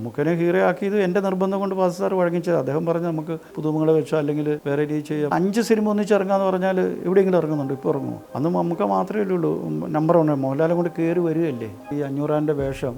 മമ്മൂക്കനെ hero ആക്കിയത് എൻ്റെ നിർബന്ധം കൊണ്ട് ഫാസിൽ സാർ വഴങ്ങിച്ചത്. അദ്ദേഹം പറഞ്ഞ് നമുക്ക് പുതുമുകളെ വെച്ചോ അല്ലെങ്കിൽ വേറെ രീതി ചെയ്യാം. 5 സിനിമ ഒന്നിച്ചിറങ്ങാന്ന് പറഞ്ഞാൽ എവിടെയെങ്കിലും ഇറങ്ങുന്നുണ്ട്, ഇപ്പോൾ ഇറങ്ങുമോ? അന്ന് മമ്മൂക്ക മാത്രമേ ഉള്ളൂ നമ്പർ 1. മോഹൻലാലും കൊണ്ട് കയറി വരികയല്ലേ. ഈ 500 വേഷം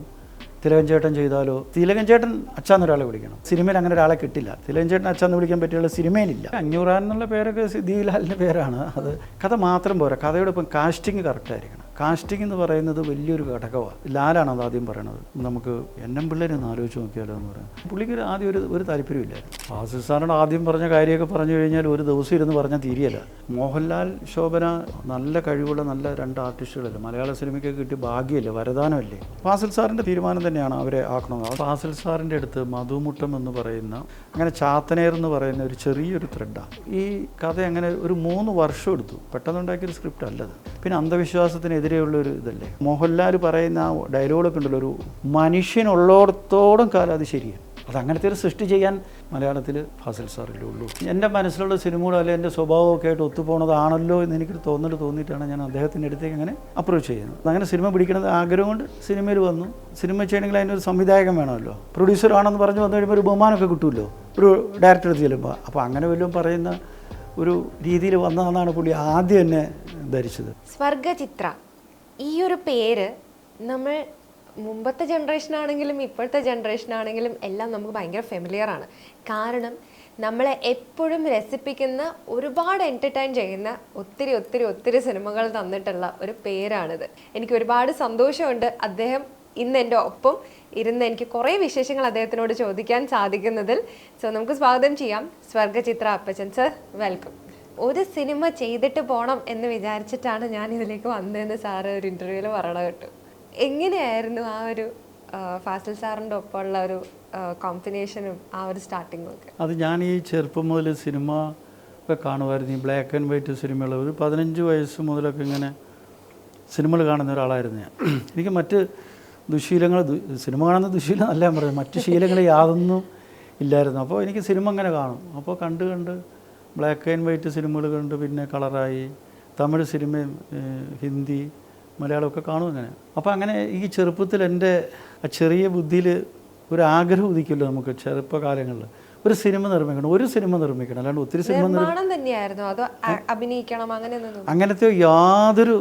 തിലകൻ ചേട്ടൻ ചെയ്താലോ? തിലകൻ ചേട്ടൻ അച്ഛാന്നൊരാളെ വിളിക്കണം. സിനിമയിൽ അങ്ങനെ ഒരാളെ കിട്ടില്ല. തിലകൻ ചേട്ടൻ അച്ഛാന്ന് വിളിക്കാൻ പറ്റിയുള്ള സിനിമയിലില്ല. 500 എന്നുള്ള പേരൊക്കെ സിദ്ദീഖ്ലാലിൻ്റെ പേരാണ്. അത് കഥ മാത്രം പോരാ, കഥയുടെ ഇപ്പം കാസ്റ്റിംഗ് കറക്റ്റായിരിക്കണം. കാസ്റ്റിംഗ് എന്ന് പറയുന്നത് വലിയൊരു ഘടകമാണ്. ലാലാണ് അത് ആദ്യം പറയണത്. നമുക്ക് എന്നെ പിള്ളേരെ ഒന്ന് ആലോചിച്ച് നോക്കിയാലോ എന്ന് പറയാം. പുള്ളിക്ക് ആദ്യം ഒരു താല്പര്യമില്ലായിരുന്നു. ഫാസിൽ സാറിനോട് ആദ്യം പറഞ്ഞ കാര്യമൊക്കെ പറഞ്ഞു കഴിഞ്ഞാൽ ഒരു ദിവസം ഇരുന്ന് പറഞ്ഞാൽ തിരിയല്ല. മോഹൻലാൽ, ശോഭന നല്ല കഴിവുള്ള നല്ല 2 ആർട്ടിസ്റ്റുകളല്ലേ. മലയാള സിനിമയ്ക്ക് കിട്ടിയ ഭാഗ്യമല്ലേ, വരദാനമല്ലേ. ഫാസിൽ സാറിൻ്റെ തീരുമാനം തന്നെയാണ് അവരെ ആക്കണമെന്ന്. ഫാസിൽ സാറിൻ്റെ അടുത്ത് മധുമുട്ടം എന്ന് പറയുന്ന, അങ്ങനെ ചാത്തനേർ എന്ന് പറയുന്ന ഒരു ചെറിയൊരു ത്രെഡാണ്. ഈ കഥ അങ്ങനെ ഒരു 3 വർഷം എടുത്തു. പെട്ടെന്നുണ്ടാക്കിയൊരു സ്ക്രിപ്റ്റ് അല്ലത്. പിന്നെ അന്ധവിശ്വാസത്തിനെതിരെയുള്ളൊരു ഇതല്ലേ. മോഹൻലാൽ പറയുന്ന ആ ഡയലോഗൊക്കെ ഉണ്ടല്ലോ, ഒരു മനുഷ്യനുള്ളിടത്തോളം കാലം അത് ശരിയാണ്. അതങ്ങനത്തെ ഒരു സൃഷ്ടി ചെയ്യാൻ മലയാളത്തിൽ ഫാസിൽ സാറിലേ ഉള്ളൂ. എൻ്റെ മനസ്സിലുള്ള സിനിമകളോ അല്ലെങ്കിൽ എൻ്റെ സ്വഭാവമൊക്കെ ആയിട്ട് ഒത്തുപോകുന്നതാണല്ലോ എന്ന് എനിക്കൊരു തോന്നിയിട്ടാണ് ഞാൻ അദ്ദേഹത്തിൻ്റെ അടുത്തേക്ക് അങ്ങനെ അപ്രോച്ച് ചെയ്യുന്നത്. അങ്ങനെ സിനിമ പിടിക്കണത് ആഗ്രഹം കൊണ്ട് സിനിമയിൽ വന്നു. സിനിമ ചെയ്യണമെങ്കിൽ അതിനൊരു സംവിധായകൻ വേണമല്ലോ. പ്രൊഡ്യൂസർ ആണെന്ന് പറഞ്ഞ് വന്നു കഴിയുമ്പോൾ ഒരു ബഹുമാനമൊക്കെ കിട്ടുമല്ലോ ഒരു ഡയറക്ടർ അടുത്ത് ചെല്ലുമ്പോൾ. അപ്പോൾ അങ്ങനെ വല്ലതും പറയുന്ന ഒരു രീതിയിൽ വന്നതെന്നാണ് പുള്ളി ആദ്യം എന്നെ ധരിച്ചത്. സ്വർഗചിത്ര ഈ ഒരു പേര് നമ്മൾ മുമ്പത്തെ ജനറേഷനാണെങ്കിലും ഇപ്പോഴത്തെ ജനറേഷനാണെങ്കിലും എല്ലാം നമുക്ക് ഭയങ്കര ഫെമിലിയർ ആണ്. കാരണം നമ്മളെ എപ്പോഴും രസിപ്പിക്കുന്ന, ഒരുപാട് എൻ്റർടൈൻ ചെയ്യുന്ന ഒത്തിരി സിനിമകൾ തന്നിട്ടുള്ള ഒരു പേരാണിത്. എനിക്ക് ഒരുപാട് സന്തോഷമുണ്ട് അദ്ദേഹം ഇന്ന് എൻ്റെ ഒപ്പം ഇരുന്ന് എനിക്ക് കുറേ വിശേഷങ്ങൾ അദ്ദേഹത്തിനോട് ചോദിക്കാൻ സാധിക്കുന്നതിൽ. സോ നമുക്ക് സ്വാഗതം ചെയ്യാം സ്വർഗചിത്ര അപ്പച്ചൻ സർ. വെൽക്കം. ഒരു സിനിമ ചെയ്തിട്ട് പോകണം എന്ന് വിചാരിച്ചിട്ടാണ് ഞാൻ ഇതിലേക്ക് വന്നതെന്ന് സാറ് ഒരു ഇൻ്റർവ്യൂവിൽ പറയണ കേട്ടു. എങ്ങനെയായിരുന്നു ആ ഒരു ഫാസിൽ സാറിൻ്റെ ഒപ്പമുള്ള ഒരു കോമ്പിനേഷനും ആ ഒരു സ്റ്റാർട്ടിങ്ങും ഒക്കെ? അത് ഞാൻ ഈ ചെറുപ്പം മുതൽ സിനിമ ഒക്കെ കാണുമായിരുന്നു. ഈ ബ്ലാക്ക് ആൻഡ് വൈറ്റ് സിനിമകൾ ഒരു 15 വയസ്സ് മുതലൊക്കെ ഇങ്ങനെ സിനിമകൾ കാണുന്ന ഒരാളായിരുന്നു ഞാൻ. എനിക്ക് മറ്റ് ദുശീലങ്ങൾ, സിനിമ കാണുന്ന ദുശീലം അല്ല ഞാൻ പറയുന്നത്, മറ്റ് ശീലങ്ങൾ യാതൊന്നും ഇല്ലായിരുന്നു. അപ്പോൾ എനിക്ക് സിനിമ അങ്ങനെ കാണും. അപ്പോൾ കണ്ട് ബ്ലാക്ക് ആൻഡ് വൈറ്റ് സിനിമകൾ കണ്ട് പിന്നെ കളറായി തമിഴ് സിനിമയും ഹിന്ദി മലയാളമൊക്കെ കാണും അങ്ങനെ. അപ്പോൾ അങ്ങനെ ഈ ചെറുപ്പത്തിൽ എൻ്റെ ചെറിയ ബുദ്ധിയിൽ ഒരു ആഗ്രഹം ഉദിക്കുമല്ലോ നമുക്ക് ചെറുപ്പകാലങ്ങളിൽ, ഒരു സിനിമ നിർമ്മിക്കണം. അല്ലാണ്ട് ഒത്തിരി സിനിമ തന്നെയായിരുന്നു അതോ അഭിനയിക്കണം അങ്ങനത്തെ യാതൊരു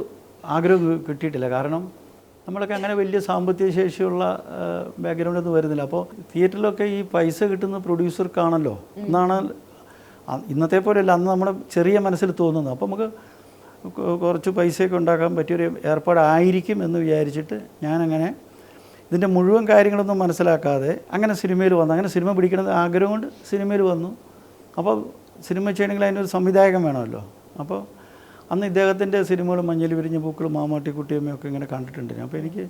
ആഗ്രഹം കിട്ടിയിട്ടില്ല. കാരണം നമ്മളൊക്കെ അങ്ങനെ വലിയ സാമ്പത്തിക ശേഷിയുള്ള ബാക്ക്ഗ്രൗണ്ടൊന്നും വരുന്നില്ല. അപ്പോൾ തിയേറ്ററിലൊക്കെ ഈ പൈസ കിട്ടുന്ന പ്രൊഡ്യൂസർക്കാണല്ലോ എന്നാണ്. ഇന്നത്തെ പോലെയല്ല, അന്ന് നമ്മുടെ ചെറിയ മനസ്സിൽ തോന്നുന്നത്. അപ്പോൾ നമുക്ക് കുറച്ച് പൈസയൊക്കെ ഉണ്ടാക്കാൻ പറ്റിയൊരു ഏർപ്പാടായിരിക്കും എന്ന് വിചാരിച്ചിട്ട് ഞാനങ്ങനെ ഇതിൻ്റെ മുഴുവൻ കാര്യങ്ങളൊന്നും മനസ്സിലാക്കാതെ അങ്ങനെ സിനിമയിൽ വന്നു. അങ്ങനെ സിനിമ പിടിക്കണത് ആഗ്രഹം കൊണ്ട് സിനിമയിൽ വന്നു. അപ്പോൾ സിനിമ ചെയ്യണമെങ്കിൽ അതിനൊരു സംവിധായകൻ വേണമല്ലോ. അപ്പോൾ അന്ന് ഇദ്ദേഹത്തിൻ്റെ സിനിമകൾ മഞ്ഞൾ വിരിഞ്ഞ പൂക്കളും മാമാട്ടിക്കുട്ടിയമ്മയൊക്കെ ഇങ്ങനെ കണ്ടിട്ടുണ്ട്. അപ്പോൾ എനിക്ക്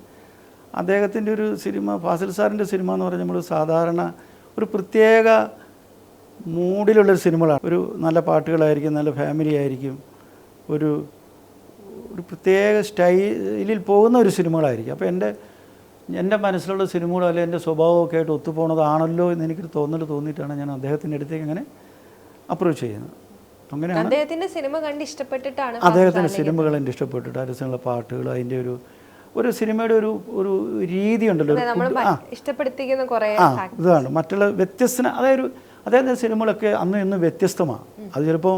അദ്ദേഹത്തിൻ്റെ ഒരു സിനിമ, ഫാസിൽ സാറിൻ്റെ സിനിമ എന്ന് പറഞ്ഞാൽ നമ്മൾ സാധാരണ ഒരു പ്രത്യേക മൂഡിലുള്ളൊരു സിനിമകളാണ്. ഒരു നല്ല പാട്ടുകളായിരിക്കും, നല്ല ഫാമിലി ആയിരിക്കും, ഒരു പ്രത്യേക സ്റ്റൈലിൽ പോകുന്ന ഒരു സിനിമകളായിരിക്കും. അപ്പോൾ എൻ്റെ മനസ്സിലുള്ള സിനിമകളോ അല്ലെങ്കിൽ എൻ്റെ സ്വഭാവമൊക്കെ ആയിട്ട് ഒത്തുപോകുന്നതാണല്ലോ എന്ന് എനിക്കൊരു തോന്നിയിട്ടാണ് ഞാൻ അദ്ദേഹത്തിൻ്റെ അടുത്തേക്ക് അങ്ങനെ അപ്രോച്ച് ചെയ്യുന്നത്. അങ്ങനെയാണ് അദ്ദേഹത്തിൻ്റെ സിനിമ കണ്ട് ഇഷ്ടപ്പെട്ടിട്ടാണ്. അദ്ദേഹത്തിൻ്റെ സിനിമകൾ എൻ്റെ ഇഷ്ടപ്പെട്ടിട്ട് അദ്ദേഹത്തിനുള്ള പാട്ടുകൾ, അതിൻ്റെ ഒരു സിനിമയുടെ ഒരു രീതി ഉണ്ടല്ലോ, ഇതാണ് മറ്റുള്ള വ്യത്യസ്ത. അതായത് അദ്ദേഹത്തിൻ്റെ സിനിമകളൊക്കെ അന്ന് ഇന്ന് വ്യത്യസ്തമാണ്. അത് ചിലപ്പോൾ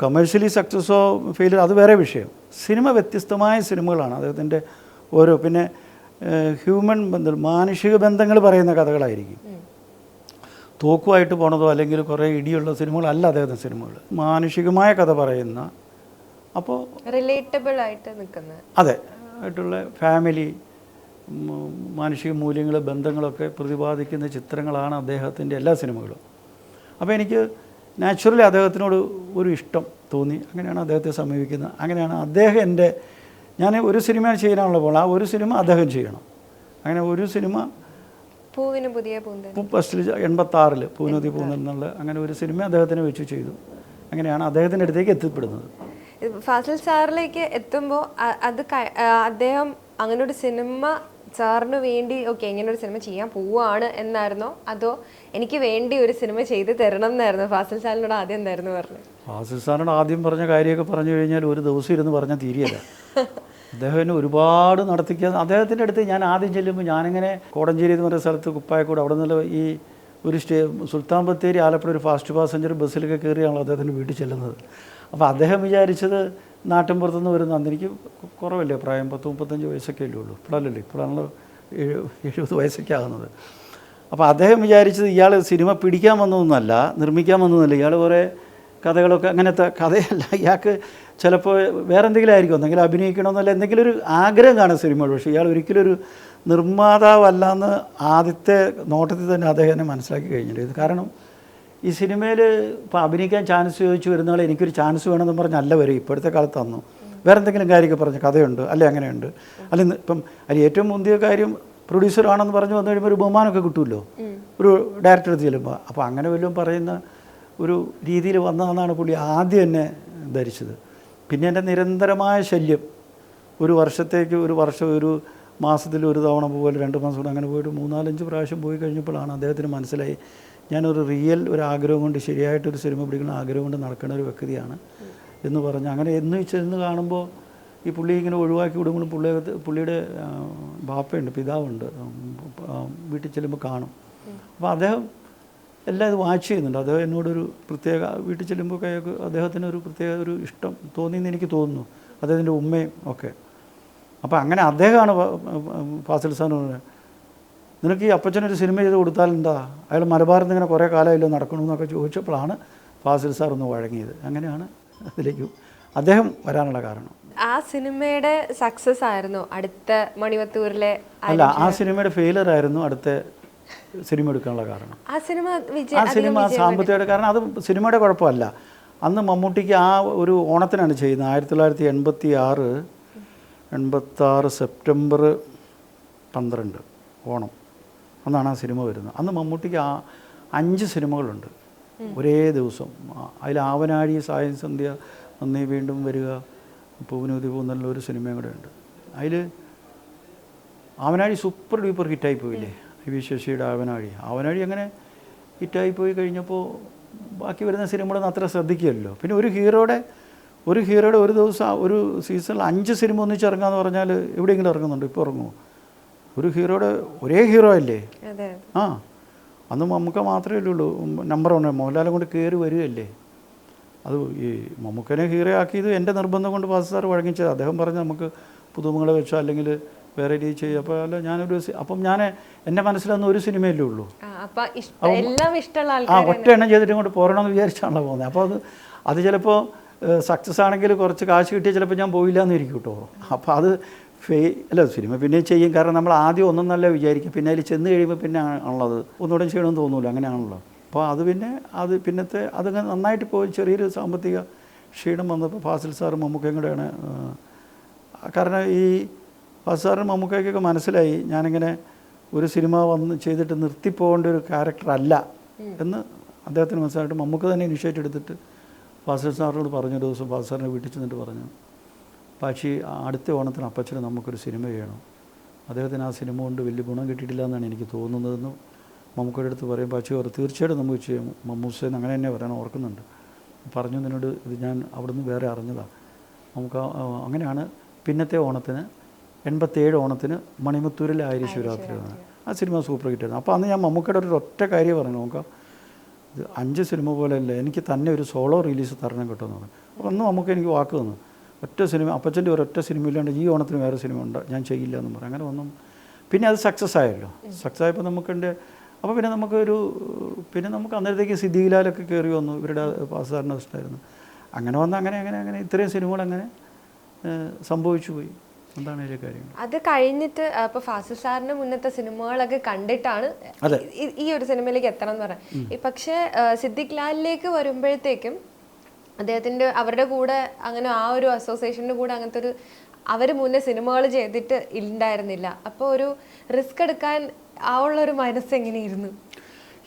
കമേഴ്ഷ്യലി സക്സസ്സോ ഫെയിലിയർ അത് വേറെ വിഷയം. സിനിമ വ്യത്യസ്തമായ സിനിമകളാണ് അദ്ദേഹത്തിൻ്റെ ഓരോ. പിന്നെ ഹ്യൂമൻ ബന്ധം, മാനുഷിക ബന്ധങ്ങൾ പറയുന്ന കഥകളായിരിക്കും. തോക്കുമായിട്ട് പോണതോ അല്ലെങ്കിൽ കുറേ ഇടിയുള്ള സിനിമകളല്ല അദ്ദേഹത്തിൻ്റെ സിനിമകൾ. മാനുഷികമായ കഥ പറയുന്ന, അപ്പോൾ റിലേറ്റബിൾ ആയിട്ട് നിൽക്കുന്ന, അതെ ആയിട്ടുള്ള ഫാമിലി, മാനുഷിക മൂല്യങ്ങൾ, ബന്ധങ്ങളൊക്കെ പ്രതിപാദിക്കുന്ന ചിത്രങ്ങളാണ് അദ്ദേഹത്തിൻ്റെ എല്ലാ സിനിമകളും. അപ്പോൾ എനിക്ക് നാച്ചുറലി അദ്ദേഹത്തിനോട് ഒരു ഇഷ്ടം തോന്നി. അങ്ങനെയാണ് അദ്ദേഹത്തെ സമീപിക്കുന്നത്. അങ്ങനെയാണ് അദ്ദേഹം ഞാൻ ഒരു സിനിമ ചെയ്യാനുള്ള പോലെ ആ ഒരു സിനിമ അദ്ദേഹം ചെയ്യണം. അങ്ങനെ ഒരു സിനിമ പൂവിന് പുതിയ ഫസ്റ്റിൽ 86 പൂനതി പൂന്തൽ എന്നുള്ള അങ്ങനെ ഒരു സിനിമ അദ്ദേഹത്തിനെ വെച്ച് ചെയ്തു. അങ്ങനെയാണ് അദ്ദേഹത്തിൻ്റെ അടുത്തേക്ക് എത്തിപ്പെടുന്നത്. ഫാസിൽ സാറിലേക്ക് എത്തുമ്പോൾ അത് അദ്ദേഹം അങ്ങനെ ഒരു സിനിമ സാറിന് വേണ്ടി ഇങ്ങനെ ഒരു സിനിമ ചെയ്യാൻ പോവുകയാണ് എന്നായിരുന്നോ, അതോ എനിക്ക് വേണ്ടി ഒരു സിനിമ ചെയ്ത് തരണം എന്നായിരുന്നു ഫാസിൽ സാറിനോട് ആദ്യം എന്തായിരുന്നു പറഞ്ഞത്? ഫാസിൽ സാറിനോട് ആദ്യം പറഞ്ഞ കാര്യമൊക്കെ പറഞ്ഞു കഴിഞ്ഞാൽ ഒരു ദിവസം ഇരുന്ന് പറഞ്ഞാൽ തീരെയല്ല. അദ്ദേഹത്തിന് ഒരുപാട് നടത്തിക്കാൻ അദ്ദേഹത്തിൻ്റെ അടുത്ത് ഞാൻ ആദ്യം ചെല്ലുമ്പോൾ ഞാനിങ്ങനെ കോടഞ്ചേരി എന്ന് പറയുന്ന സ്ഥലത്ത് കുപ്പായക്കൂട് അവിടെ നിന്നുള്ള ഈ ഒരു സുൽത്താൻ ബത്തേരി ആലപ്പുഴ ഒരു ഫാസ്റ്റ് പാസഞ്ചർ ബസ്സിലൊക്കെ കയറിയാണല്ലോ അദ്ദേഹത്തിൻ്റെ വീട്ടിൽ ചെല്ലുന്നത്. അപ്പോൾ അദ്ദേഹം വിചാരിച്ചത് നാട്ടിൻപുറത്തുനിന്ന് വരുന്ന അന്ന് എനിക്ക് കുറവല്ലേ പ്രായം 30-35 വയസ്സൊക്കെ അല്ലേ ഉള്ളൂ. ഇപ്പോഴല്ലല്ലോ, ഇപ്പോഴാണല്ലോ 70 വയസ്സൊക്കെ ആകുന്നത്. അപ്പോൾ അദ്ദേഹം വിചാരിച്ചത് ഇയാൾ സിനിമ പിടിക്കാൻ വന്നതൊന്നുമല്ല, നിർമ്മിക്കാൻ വന്നതൊന്നുമല്ല. ഇയാൾ കുറേ കഥകളൊക്കെ അങ്ങനത്തെ കഥയല്ല, ഇയാൾക്ക് ചിലപ്പോൾ വേറെ എന്തെങ്കിലും ആയിരിക്കും, എന്തെങ്കിലും അഭിനയിക്കണമെന്നല്ല എന്തെങ്കിലും ഒരു ആഗ്രഹം കാണും സിനിമകൾ. പക്ഷേ ഇയാൾ ഒരിക്കലും ഒരു നിർമ്മാതാവല്ലെന്ന് ആദ്യത്തെ നോട്ടത്തിൽ തന്നെ അദ്ദേഹം എന്നെ മനസ്സിലാക്കി കഴിഞ്ഞിട്ടുണ്ട്. കാരണം ഈ സിനിമയിൽ ഇപ്പോൾ അഭിനയിക്കാൻ ചാൻസ് ചോദിച്ചു വരുന്നയാൾ എനിക്കൊരു ചാൻസ് വേണമെന്ന് പറഞ്ഞല്ല വരും. ഇപ്പോഴത്തെ കാലത്ത് തന്നു വേറെ എന്തെങ്കിലും കാര്യമൊക്കെ പറഞ്ഞ് കഥയുണ്ട് അല്ലെ അങ്ങനെയുണ്ട് അല്ലെങ്കിൽ ഇപ്പം അതിൽ ഏറ്റവും മുന്തിയ കാര്യം പ്രൊഡ്യൂസറാണെന്ന് പറഞ്ഞു വന്നു കഴിയുമ്പോൾ ഒരു ബഹുമാനമൊക്കെ കിട്ടുമല്ലോ ഒരു ഡയറക്ടർ എടുത്ത് ചെല്ലുമ്പോൾ. അപ്പോൾ അങ്ങനെ വല്ലതും പറയുന്ന ഒരു രീതിയിൽ വന്നതെന്നാണ് പുള്ളി ആദ്യം എന്നെ ധരിച്ചത്. പിന്നെ എൻ്റെ നിരന്തരമായ ശല്യം ഒരു വർഷത്തേക്ക് ഒരു വർഷം ഒരു മാസത്തിൽ ഒരു തവണ പോലെ 2 മാസം കൂടെ അങ്ങനെ പോയിട്ട് 3-4-5 പ്രാവശ്യം പോയി കഴിഞ്ഞപ്പോഴാണ് അദ്ദേഹത്തിന് മനസ്സിലായി ഞാനൊരു റിയൽ ഒരു ആഗ്രഹം കൊണ്ട് ശരിയായിട്ടൊരു സിനിമ പിടിക്കുന്ന ആഗ്രഹം കൊണ്ട് നടക്കുന്ന ഒരു വ്യക്തിയാണ് എന്ന് പറഞ്ഞ് അങ്ങനെ എന്ന് ചെന്ന് കാണുമ്പോൾ ഈ പുള്ളി ഇങ്ങനെ ഒഴിവാക്കി വിടുമ്പോഴും പുള്ളിയുടെ ബാപ്പയുണ്ട്, പിതാവുണ്ട്, വീട്ടിൽ ചെല്ലുമ്പോൾ കാണും. അപ്പോൾ അദ്ദേഹം എല്ലാം ഇത് വാച്ച് ചെയ്യുന്നുണ്ട്. അദ്ദേഹം എന്നോടൊരു പ്രത്യേക വീട്ടിൽ ചെല്ലുമ്പോൾ അദ്ദേഹത്തിന് ഒരു പ്രത്യേക ഒരു ഇഷ്ടം തോന്നിയെന്ന് എനിക്ക് തോന്നുന്നു, അദ്ദേഹത്തിൻ്റെ ഉമ്മയും ഒക്കെ. അപ്പോൾ അങ്ങനെ അദ്ദേഹമാണ് ഫാസിൽ സാറിന് പറഞ്ഞത് നിനക്ക് ഈ അപ്പച്ചനൊരു സിനിമ ചെയ്ത് കൊടുത്താലെന്താ, അയാൾ മലബാറിൽ നിന്ന് ഇങ്ങനെ കുറേ കാലമായില്ലോ നടക്കണമെന്നൊക്കെ ചോദിച്ചപ്പോഴാണ് ഫാസിൽ സാർ ഒന്ന് വഴങ്ങിയത്. അങ്ങനെയാണ് അതിലേക്ക് അദ്ദേഹം വരാനുള്ള കാരണം. ആ സിനിമയുടെ സക്സസ് ആയിരുന്നു അടുത്ത മണിവത്തൂരിലെ അല്ല, ആ സിനിമയുടെ ഫെയിലർ ആയിരുന്നു അടുത്ത സിനിമ എടുക്കാനുള്ള കാരണം. ആ സിനിമ സാമ്പത്തികമായിട്ട് കാരണം അത് സിനിമയുടെ കുഴപ്പമല്ല. അന്ന് മമ്മൂട്ടിക്ക് ആ ഒരു ഓണത്തിനാണ് ചെയ്യുന്നത് 1986 സെപ്റ്റംബർ 12 ഓണം അന്നാണ് ആ സിനിമ വരുന്നത്. അന്ന് മമ്മൂട്ടിക്ക് 5 സിനിമകളുണ്ട് ഒരേ ദിവസം. അതിൽ ആവനാഴി, സായം സന്ധ്യ, നന്ദി വീണ്ടും വരിക, പൂവിനൂതി പൂന്നല്ല ഒരു സിനിമയും കൂടെ ഉണ്ട്. അതിൽ ആവനാഴി സൂപ്പർ ഡ്യൂപ്പർ ഹിറ്റായി പോയില്ലേ, വി ശശിയുടെ ആവനാഴി അങ്ങനെ ഹിറ്റായി പോയി കഴിഞ്ഞപ്പോൾ ബാക്കി വരുന്ന സിനിമകളൊന്നും അത്ര ശ്രദ്ധിക്കുകയല്ലോ. പിന്നെ ഒരു ഹീറോയുടെ ഒരു ദിവസം ഒരു സീസണിൽ 5 സിനിമ ഒന്നിച്ചിറങ്ങാന്ന് പറഞ്ഞാൽ എവിടെയെങ്കിലും ഇറങ്ങുന്നുണ്ട്? ഇപ്പോൾ ഇറങ്ങുമോ? ഒരു ഹീറോയുടെ ഒരേ ഹീറോ അല്ലേ? ആ, അന്ന് മമ്മൂക്ക മാത്രമേ ഉള്ളൂ നമ്പർ 1. മോഹൻലാലും കൊണ്ട് കയറി വരികയല്ലേ. അത് ഈ മമ്മൂക്കനെ ഹീറോ ആക്കിയത് എൻ്റെ നിർബന്ധം കൊണ്ട് ഫാസിൽ സാർ വഴങ്ങിച്ചത്. അദ്ദേഹം പറഞ്ഞ് നമുക്ക് പുതുമുകളെ വെച്ചോ അല്ലെങ്കിൽ വേറെ രീതി ചെയ്യുക. അപ്പോൾ അല്ല അപ്പം ഞാൻ എൻ്റെ മനസ്സിലൊന്നും ഒരു സിനിമയല്ലേ ഉള്ളൂ, ഒറ്റ എണ്ണം ചെയ്തിട്ട് ഇങ്ങോട്ട് പോരണമെന്ന് വിചാരിച്ചാണല്ലോ പോകുന്നത്. അപ്പോൾ അത് ചിലപ്പോൾ സക്സസ് ആണെങ്കിൽ കുറച്ച് കാശ് കിട്ടിയാൽ ചിലപ്പോൾ ഞാൻ പോയില്ല എന്നിരിക്കും കേട്ടോ. അപ്പോൾ അത് അല്ല, സിനിമ പിന്നെ ചെയ്യും. കാരണം നമ്മൾ ആദ്യം ഒന്നൊന്നല്ല വിചാരിക്കും, പിന്നെ അതിൽ ചെന്ന് കഴിയുമ്പോൾ പിന്നെ ആണുള്ളത് ഒന്നുകൂടെ ചെയ്യണമെന്ന് തോന്നില്ല, അങ്ങനെയാണല്ലോ. അപ്പോൾ അത് പിന്നത്തെ അതങ്ങനെ നന്നായിട്ട് പോയി. ചെറിയൊരു സാമ്പത്തിക ക്ഷീണം വന്നപ്പോൾ ഫാസിൽ സാറും മമ്മൂക്കയും കൂടെയാണ്. കാരണം ഈ ഫാസിൽ സാറിനും മമ്മൂക്കയ്ക്കൊക്കെ മനസ്സിലായി ഞാനിങ്ങനെ ഒരു സിനിമ വന്ന് ചെയ്തിട്ട് നിർത്തിപ്പോകേണ്ട ഒരു ക്യാരക്ടറല്ല എന്ന് അദ്ദേഹത്തിന് മനസ്സിലായിട്ട് മമ്മൂക്ക തന്നെ ഇനിഷ്യേറ്റീവ് എടുത്തിട്ട് ഫാസിൽ സാറിനോട് പറഞ്ഞ ദിവസം ഫാസിൽ സാറിനെ വീട്ടിൽ ചെന്നിട്ട് പറഞ്ഞു, പക്ഷേ അടുത്ത ഓണത്തിന് അപ്പച്ചന് നമുക്കൊരു സിനിമ ചെയ്യണം, അദ്ദേഹത്തിന് ആ സിനിമ കൊണ്ട് വലിയ ഗുണം കിട്ടിയിട്ടില്ല എന്നാണ് എനിക്ക് തോന്നുന്നതെന്ന് മമ്മൂക്കയുടെ അടുത്ത് പറയും. പക്ഷേ തീർച്ചയായിട്ടും നമുക്ക് ചെയ്യും മമ്മൂസേന്ന് അങ്ങനെ തന്നെ പറയാൻ ഓർക്കുന്നുണ്ട്. പറഞ്ഞു നിന്നോട് ഇത് ഞാൻ അവിടുന്ന് വേറെ അറിഞ്ഞതാണ്. നമുക്ക് അങ്ങനെയാണ് പിന്നത്തെ ഓണത്തിന് 87 ഓണത്തിന് മണിമുത്തൂരിലെ ആയിരം ശിവരാത്രിയാണ് ആ സിനിമ സൂപ്പർ ഹിറ്റായിരുന്നു. അപ്പോൾ അന്ന് ഞാൻ മമ്മൂക്കയുടെ ഒരു ഒറ്റ കാര്യം പറഞ്ഞു, നോക്കാം ഇത് 5 സിനിമ പോലെയല്ല, എനിക്ക് തന്നെ ഒരു സോളോ റിലീസ് തരണം കിട്ടുമെന്ന് പറഞ്ഞു. അപ്പോൾ അന്ന് മമ്മൂക്ക എനിക്ക് വാക്ക് തന്നു, ഒറ്റ സിനിമ അപ്പച്ചൻ്റെ ഒരൊറ്റ സിനിമ ഇല്ലാണ്ട് ഈ ഓണത്തിന് വേറെ സിനിമ ഉണ്ട് ഞാൻ ചെയ്യില്ല എന്ന് പറയും. അങ്ങനെ ഒന്നും പിന്നെ അത് സക്സസ് ആയല്ലോ. സക്സസ് ആയപ്പോൾ നമുക്കുണ്ട്. അപ്പോൾ പിന്നെ നമുക്ക് അന്നേരത്തേക്ക് സിദ്ദീഖിലാലൊക്കെ കയറി വന്നു, ഇവരുടെ പാസ്സാറിന് ഇഷ്ടമായിരുന്നു. അങ്ങനെ വന്ന് അങ്ങനെ ഇത്രയും സിനിമകൾ അങ്ങനെ സംഭവിച്ചു പോയി. എന്താണ് ഇതിലെ കാര്യം? അത് കഴിഞ്ഞിട്ട് ഇപ്പോൾ ഫാസിൽ സാറിൻ്റെ മുന്നത്തെ സിനിമകളൊക്കെ കണ്ടിട്ടാണ് ഈ ഒരു സിനിമയിലേക്ക് എത്തണം എന്ന് പറഞ്ഞത്. പക്ഷേ സിദ്ദിഖ് ലാലിലേക്ക് വരുമ്പോഴത്തേക്കും അവരുടെ കൂടെ അങ്ങനെ ആ ഒരു അസോസിയേഷൻ്റെ കൂടെ അങ്ങനത്തെ ഒരു അവർ മുന്നേ സിനിമകൾ ചെയ്തിട്ട് ഉണ്ടായിരുന്നില്ല. അപ്പോൾ ഒരു റിസ്ക് എടുക്കാൻ ഉള്ളൊരു മനസ്സ് എങ്ങനെയായിരുന്നു?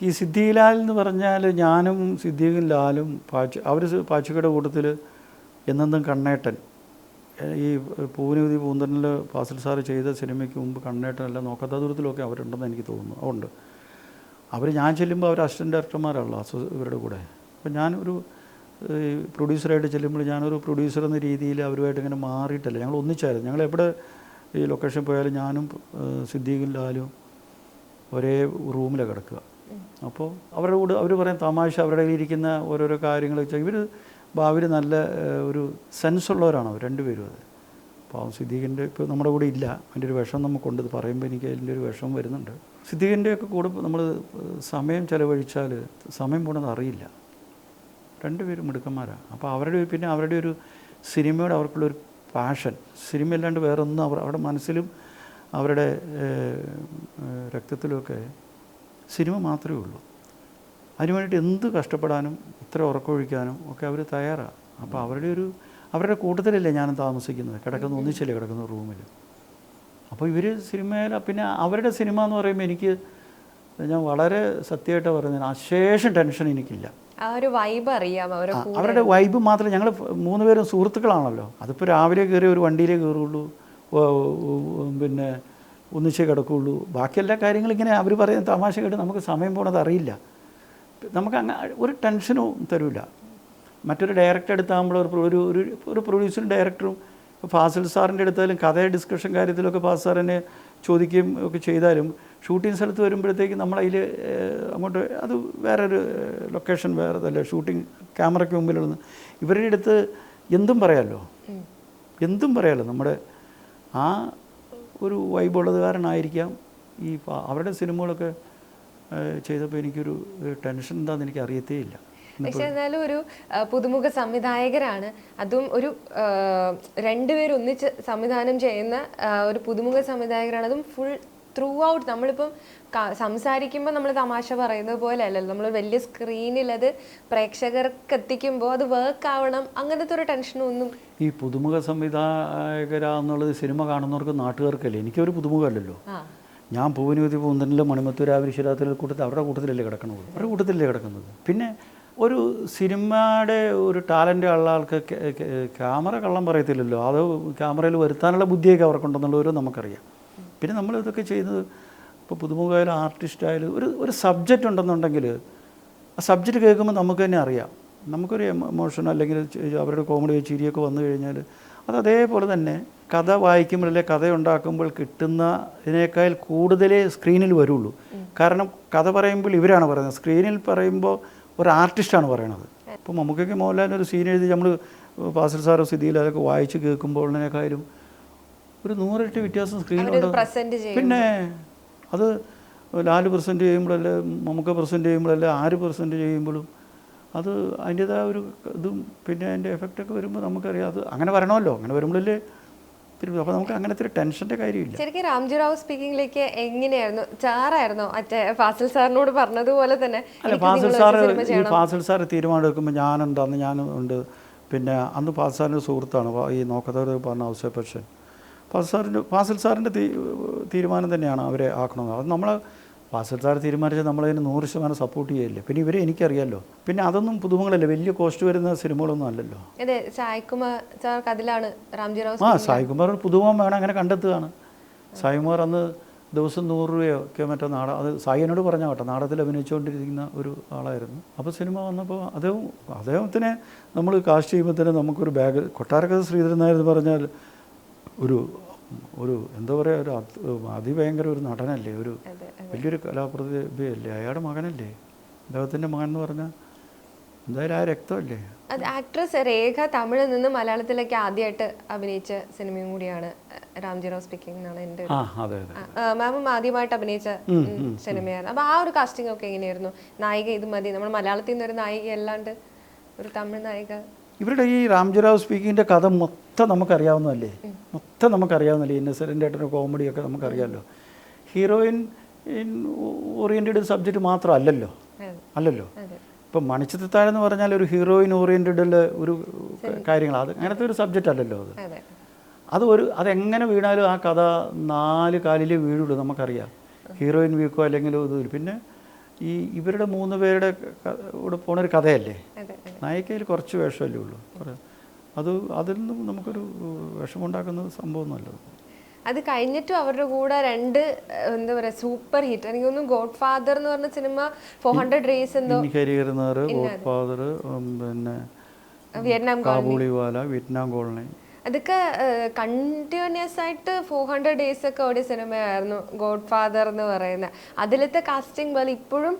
ഈ സിദ്ദീഖ് ലാൽ എന്ന് പറഞ്ഞാൽ ഞാനും സിദ്ദീഖും ലാലും അവർ പാച്ചുക്കയുടെ കൂട്ടത്തിൽ എന്നെന്നും കണ്ണേട്ടൻ, ഈ പൂവിനൂതി പൂന്തനിൽ ഫാസിൽ സാറ് ചെയ്ത സിനിമയ്ക്ക് മുമ്പ് കണ്ണേട്ടനല്ല നോക്കാത്ത ദൂരത്തിലൊക്കെ അവരുണ്ടെന്ന് എനിക്ക് തോന്നുന്നു. അതുകൊണ്ട് ഞാൻ ചെല്ലുമ്പോൾ അവർ അസിസ്റ്റൻറ്റ് ഡയറക്ടർമാരാണല്ലോ ഇവരുടെ കൂടെ. അപ്പോൾ ഞാനൊരു പ്രൊഡ്യൂസറായിട്ട് ചെല്ലുമ്പോൾ ഞാനൊരു പ്രൊഡ്യൂസർ എന്ന രീതിയിൽ അവരുമായിട്ട് ഇങ്ങനെ മാറിയിട്ടല്ല, ഞങ്ങൾ ഒന്നിച്ചായിരുന്നു. ഞങ്ങൾ എവിടെ ഈ ലൊക്കേഷൻ പോയാലും ഞാനും സിദ്ദീഖും ലാലും ഒരേ റൂമിലാണ് കിടക്കുക. അപ്പോൾ അവരുടെ കൂടെ അവർ പറയും തമാശ, അവരുടെ ഇരിക്കുന്ന ഓരോരോ കാര്യങ്ങൾ വെച്ചാൽ ഇവർ ഭാവിയിൽ നല്ല ഒരു സെൻസ് ഉള്ളവരാണ് അവർ രണ്ടുപേരും. അത് പാവം സിദ്ദീഖിൻ്റെ ഇപ്പോൾ നമ്മുടെ കൂടെ ഇല്ല, അതിൻ്റെ ഒരു വിഷം നമുക്കുണ്ട്. ഇത് പറയുമ്പോൾ എനിക്ക് അതിൻ്റെ ഒരു വിഷം വരുന്നുണ്ട്. സിദ്ദീഖിൻ്റെയൊക്കെ കൂടെ നമ്മൾ സമയം ചിലവഴിച്ചാൽ സമയം പോണത് അറിയില്ല. രണ്ടുപേരും മിടുക്കന്മാരാണ്. അപ്പോൾ അവരുടെ ഒരു സിനിമയോട് അവർക്കുള്ളൊരു പാഷൻ, സിനിമ അല്ലാണ്ട് വേറൊന്നും അവരുടെ മനസ്സിലും അവരുടെ രക്തത്തിലുമൊക്കെ സിനിമ മാത്രമേ ഉള്ളൂ. അതിനു വേണ്ടിയിട്ട് എന്ത് കഷ്ടപ്പെടാനും ഇത്ര ഉറക്കമൊഴിക്കാനും ഒക്കെ അവർ തയ്യാറാണ്. അപ്പോൾ അവരുടെ കൂട്ടത്തിലല്ലേ ഞാനും താമസിക്കുന്നത്, ഒന്നിച്ചല്ലേ കിടക്കുന്ന റൂമിൽ. അപ്പോൾ ഇവർ സിനിമയിൽ പിന്നെ അവരുടെ സിനിമ എന്ന് പറയുമ്പോൾ എനിക്ക് ഞാൻ വളരെ സത്യമായിട്ട് പറയുന്നത് അശേഷം ടെൻഷൻ എനിക്കില്ല. ആ ഒരു വൈബ് അറിയാം അവരുടെ വൈബ് മാത്രമേ. ഞങ്ങൾ 3 പേരും സുഹൃത്തുക്കളാണല്ലോ. അതിപ്പോൾ രാവിലെ കയറി ഒരു വണ്ടിയിലേ കയറുള്ളൂ, പിന്നെ ഒന്നിച്ചേ കിടക്കുകയുള്ളൂ. ബാക്കി എല്ലാ കാര്യങ്ങളും ഇങ്ങനെ അവർ പറയുന്ന തമാശ കേട്ട് നമുക്ക് സമയം പോണത് അറിയില്ല. നമുക്ക് ഒരു ടെൻഷനും തരില്ല. മറ്റൊരു ഡയറക്ടർ എടുത്താകുമ്പോൾ ഒരു പ്രൊഡ്യൂസറും ഡയറക്ടറും ഫാസിൽ സാറിൻ്റെ അടുത്താലും കഥ ഡിസ്കഷൻ കാര്യത്തിലൊക്കെ ഫാസിൽ സാറിനെ ചോദിക്കുകയും ഒക്കെ ചെയ്താലും ഷൂട്ടിംഗ് സ്ഥലത്ത് വരുമ്പോഴത്തേക്ക് നമ്മളതിൽ അങ്ങോട്ട് അത് വേറൊരു ലൊക്കേഷൻ വേറെതല്ല, ഷൂട്ടിംഗ് ക്യാമറയ്ക്ക് മുമ്പിലുള്ളത്. ഇവരുടെ അടുത്ത് എന്തും പറയാമല്ലോ. നമ്മുടെ ആ ഒരു വൈബുള്ളത് കാരണമായിരിക്കാം ഈ അവരുടെ സിനിമകളൊക്കെ ചെയ്തപ്പോൾ എനിക്കൊരു ടെൻഷൻ എന്താണെന്ന് എനിക്ക് അറിയത്തേ ഇല്ല. പക്ഷെ എന്നാലും ഒരു പുതുമുഖ സംവിധായകരാണ്, അതും ഒരു രണ്ടുപേരും ഒന്നിച്ച് സംവിധാനം ചെയ്യുന്ന ഒരു പുതുമുഖ സംവിധായകരാണ്. അതും ഫുൾ ത്രൂ ഔട്ട് നമ്മളിപ്പം സംസാരിക്കുമ്പോൾ നമ്മൾ തമാശ പറയുന്നത് പോലെ അല്ലല്ലോ, നമ്മൾ വലിയ സ്ക്രീനിൽ അത് പ്രേക്ഷകർക്ക് എത്തിക്കുമ്പോൾ അത് വർക്ക് ആവണം, അങ്ങനത്തെ ഒരു ടെൻഷനും ഒന്നും. ഈ പുതുമുഖ സംവിധായകരാന്നുള്ളത് സിനിമ കാണുന്നവർക്ക് നാട്ടുകാർക്കല്ലേ. എനിക്കൊരു പുതുമുഖമല്ലല്ലോ. ഞാൻ പൂവനുമതി പൂന്തനിലും മണിമത്തൂരാവിശ്വരാത്രി കൂട്ടത്തിൽ അവരുടെ കൂട്ടത്തിലല്ലേ കിടക്കുന്നത്. പിന്നെ ഒരു സിനിമയുടെ ഒരു ടാലൻ്റ് ഉള്ള ആൾക്ക് ക്യാമറ കള്ളം പറയത്തില്ലല്ലോ. അത് ക്യാമറയിൽ വരുത്താനുള്ള ബുദ്ധിയൊക്കെ അവർക്കുണ്ടെന്നുള്ളവരും നമുക്കറിയാം. പിന്നെ നമ്മളിതൊക്കെ ചെയ്യുന്നത് ഇപ്പോൾ പുതുമുഖമായാലും ആർട്ടിസ്റ്റായാലും ഒരു സബ്ജക്റ്റ് ഉണ്ടെന്നുണ്ടെങ്കിൽ ആ സബ്ജക്റ്റ് കേൾക്കുമ്പോൾ നമുക്ക് തന്നെ അറിയാം. നമുക്കൊരു എമോഷൻ അല്ലെങ്കിൽ അവരുടെ കോമഡി ചിരിയൊക്കെ വന്നു കഴിഞ്ഞാൽ അത് അതേപോലെ തന്നെ കഥ വായിക്കുമ്പോൾ അല്ലെങ്കിൽ കഥ ഉണ്ടാക്കുമ്പോൾ കിട്ടുന്നതിനേക്കാൾ കൂടുതലേ സ്ക്രീനിൽ വരുള്ളൂ. കാരണം കഥ പറയുമ്പോൾ ഇവരാണ് പറയുന്നത്, സ്ക്രീനിൽ പറയുമ്പോൾ ഒരു ആർട്ടിസ്റ്റാണ് പറയണത്. ഇപ്പോൾ മമ്മൂക്കൊക്കെ മോഹൻലാലിന് ഒരു സീൻ എഴുതി നമ്മൾ ഫാസിൽ സാറോ സിദ്ദീഖിലോ അതൊക്കെ വായിച്ച് കേൾക്കുമ്പോഴതിനേക്കാളും ഒരു 100 ഇരട്ടി വ്യത്യാസം സ്ക്രീനിലുണ്ട്. പിന്നെ അത് ലാല് പ്രസൻറ്റ് ചെയ്യുമ്പോഴല്ലേ, മമ്മൂക്ക പ്രസൻറ്റ് ചെയ്യുമ്പോഴല്ലേ, ആര് പ്രസൻറ്റ് ചെയ്യുമ്പോഴും അത് അതിൻ്റേതായ ഒരു ഇതും പിന്നെ അതിൻ്റെ എഫക്റ്റൊക്കെ വരുമ്പോൾ നമുക്കറിയാം അത് അങ്ങനെ വരണമല്ലോ. അങ്ങനെ വരുമ്പോഴല്ലേ അപ്പോൾ നമുക്ക് അങ്ങനത്തെ ഒരു ടെൻഷൻ്റെ കാര്യമില്ല. ശരിക്കും രാംജി റാവു സ്പീക്കിങ്ങിലേക്ക് എങ്ങനെയായിരുന്നു? ചാറായിരുന്നോ മറ്റേ ഫാസിൽ സാറിനോട് പറഞ്ഞതുപോലെ തന്നെ? അല്ല, ഫാസിൽ സാർ തീരുമാനം എടുക്കുമ്പോൾ ഞാനുണ്ട്. പിന്നെ അന്ന് ഫാസിൽ സാറിൻ്റെ സുഹൃത്താണ് ഈ നോക്കത്തവർ പറഞ്ഞ ഔസേപ്പച്ചൻ. ഫാസിൽ സാറിൻ്റെ തീരുമാനം തന്നെയാണ് അവരെ ആക്കണമെന്ന്. അത് നമ്മൾ ഫാസിൽ സാർ തീരുമാനിച്ചാൽ നമ്മളതിന് 100% സപ്പോർട്ട് ചെയ്യില്ലേ. പിന്നെ ഇവരെ എനിക്കറിയാമല്ലോ. പിന്നെ അതൊന്നും പുതുമുഖങ്ങളല്ലേ, വലിയ കോസ്റ്റ് വരുന്ന സിനിമകളൊന്നും അല്ലല്ലോ. സായികുമാർ പുതുമുഖം വേണം അങ്ങനെ കണ്ടെത്തുകയാണ്. സായികുമാർ അന്ന് ദിവസം 100 രൂപയോ ഒക്കെ മറ്റോ അത് സായിനോട് പറഞ്ഞാൽ കേട്ടോ, നാടകത്തിൽ അഭിനയിച്ചുകൊണ്ടിരിക്കുന്ന ഒരു ആളായിരുന്നു. അപ്പോൾ സിനിമ വന്നപ്പോൾ അദ്ദേഹത്തിനെ നമ്മൾ കാസ്റ്റ് ചെയ്യുമ്പോൾ തന്നെ നമുക്കൊരു ബാഗ് കൊട്ടാരക്കര ശ്രീധരൻ നായർ പറഞ്ഞാൽ ഒരു എന്താ പറയുക, ഒരു അതിഭയങ്കര ഒരു നടനല്ലേ, ഒരു വലിയൊരു കലാപ്രതിഭയല്ലേ, അയാളുടെ മകനല്ലേ, അദ്ദേഹത്തിൻ്റെ മകൻ എന്ന് പറഞ്ഞാൽ എന്തായാലും ആ രക്തമല്ലേ. അത് ആക്ട്രസ് രേഖ തമിഴിൽ നിന്ന് മലയാളത്തിലേക്ക് ആദ്യമായിട്ട് അഭിനയിച്ച സിനിമയും കൂടിയാണ് രാംജി റാവു സ്പീക്കിംഗ് എന്നാണ് എൻ്റെ. മാമും ആദ്യമായിട്ട് അഭിനയിച്ച സിനിമയാണ്. അപ്പോൾ ആ ഒരു കാസ്റ്റിംഗ് ഒക്കെ എങ്ങനെയായിരുന്നു? നായിക ഇത് മതി, നമ്മൾ മലയാളത്തിൽ നിന്ന് ഒരു നായിക അല്ലാണ്ട് ഒരു തമിഴ് നായിക. ഇവരുടെ ഈ രാംജി റാവു സ്പീക്കിങ്ങിൻ്റെ കഥ മൊത്തം നമുക്കറിയാവുന്നതല്ലേ. ഇന്നസെൻ്റ് ആയിട്ടൊരു കോമഡിയൊക്കെ നമുക്കറിയാമല്ലോ. ഹീറോയിൻ ഓറിയൻറ്റഡ് സബ്ജക്റ്റ് മാത്രം അല്ലല്ലോ. ഇപ്പം മണിച്ചിത്രത്താഴെന്ന് പറഞ്ഞാൽ ഒരു ഹീറോയിൻ ഓറിയൻറ്റഡിൽ ഒരു കാര്യങ്ങൾ, അത് അങ്ങനത്തെ ഒരു സബ്ജക്റ്റ് അല്ലല്ലോ. അതെങ്ങനെ വീണാലും ആ കഥ 4 കാലിലേ വീഴുള്ളൂ, നമുക്കറിയാം. ഹീറോയിൻ വീക്കോ അല്ലെങ്കിൽ ഇത്. പിന്നെ ഇവരുടെ 3 പേരുടെ കൂടെ പോണൊരു കഥയല്ലേ. നായികയിൽ കുറച്ച് വേഷമല്ലേ ഉള്ളൂ. അതിൽ നിന്നും നമുക്കൊരു വിഷമമുണ്ടാക്കുന്ന സംഭവമൊന്നുമല്ല. അത് കഴിഞ്ഞിട്ടും അവരുടെ കൂടെ 2 എന്താ പറയുക സൂപ്പർ ഹിറ്റ്, എനിക്ക് തോന്നുന്നു ഗോഡ് ഫാദർ എന്ന് പറഞ്ഞ സിനിമ 400 ഡേയ്സ് എന്തോ, ഗോഡ് ഫാദർ, പിന്നെ Vietnam colony, Kabuliwala, Vietnam colony, അതൊക്കെ കണ്ടിന്യൂസ് ആയിട്ട് 400 days ഒക്കെ ഓടിയ സിനിമയായിരുന്നു ഗോഡ് ഫാദർ എന്ന് പറയുന്നത്. അതിലത്തെ കാസ്റ്റിംഗ് പോലെ ഇപ്പോഴും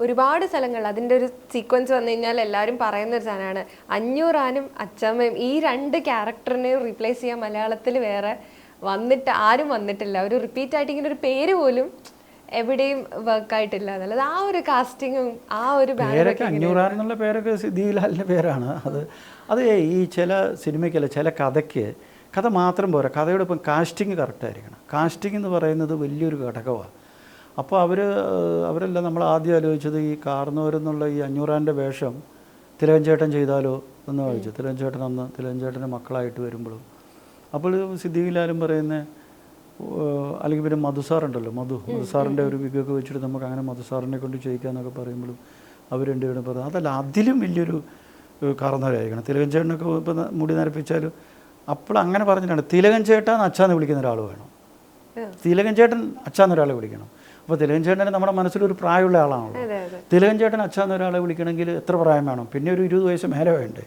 ഒരുപാട് സ്ഥലങ്ങൾ അതിൻ്റെ ഒരു സീക്വൻസ് വന്നു കഴിഞ്ഞാൽ എല്ലാവരും പറയുന്ന ഒരു സാധനമാണ് 500 ആനും അച്ചമ്മയും ഈ 2 ക്യാരക്ടറിനെയും റീപ്ലേസ് ചെയ്യാൻ മലയാളത്തിൽ വേറെ ആരും വന്നിട്ടില്ല. ഒരു റിപ്പീറ്റ് ആയിട്ട് ഇങ്ങനെ ഒരു പേര് പോലും എവിടെയും വർക്കായിട്ടില്ല എന്നുള്ളത്. ആ ഒരു കാസ്റ്റിങ്ങും ആ ഒരു പേരൊക്കെ 500 എന്നുള്ള പേരൊക്കെ സിദ്ദീഖിലാലിൻ്റെ പേരാണ്. അത് ഈ ചില സിനിമയ്ക്കല്ല, ചില കഥ മാത്രം പോരാ, കഥയുടെ ഇപ്പം കാസ്റ്റിംഗ് കറക്റ്റായിരിക്കണം. കാസ്റ്റിംഗ് എന്ന് പറയുന്നത് വലിയൊരു ഘടകമാണ്. അപ്പോൾ അവരെല്ലാം നമ്മൾ ആദ്യം ആലോചിച്ചത് ഈ കാർന്നവരെന്നുള്ള ഈ 500 വേഷം തിലകൻ ചേട്ടൻ ചെയ്താലോ എന്ന് ചോദിച്ചു. തിലകൻ ചേട്ടൻ അന്ന് തിലകൻ ചേട്ടൻ്റെ മക്കളായിട്ട് വരുമ്പോഴും അപ്പോൾ സിദ്ദീഖിലാലും പറയുന്നത്, അല്ലെങ്കിൽ പിന്നെ മധുസാറുണ്ടല്ലോ, മധുസാറിൻ്റെ ഒരു വിഗൊക്കെ വെച്ചിട്ട് നമുക്ക് അങ്ങനെ മധുസാറിനെ കൊണ്ട് ചെയ്യിക്കാമെന്നൊക്കെ പറയുമ്പോഴും അവർ രണ്ടുപേരും പറഞ്ഞു അതല്ല, അതിലും വലിയൊരു കാർന്നവരായിരിക്കണം. തിലകൻ ചേട്ടനൊക്കെ ഇപ്പം മുടി നരപ്പിച്ചാലും അപ്പോൾ അങ്ങനെ പറഞ്ഞിട്ടാണ് തിലകൻ ചേട്ടാന്ന് അച്ഛാന്ന് വിളിക്കുന്ന ഒരാൾ വേണം, തിലകൻ ചേട്ടൻ അച്ഛാന്നൊരാളെ വിളിക്കണം. അപ്പോൾ തിലകൻ ചേട്ടനെ നമ്മുടെ മനസ്സിലൊരു പ്രായമുള്ള ആളാണല്ലോ. തിലകൻ ചേട്ടൻ അച്ഛാന്നൊരാളെ വിളിക്കണമെങ്കിൽ എത്ര പ്രായം വേണം? പിന്നെ ഒരു 20 വയസ്സ് മേലെ വേണ്ടേ?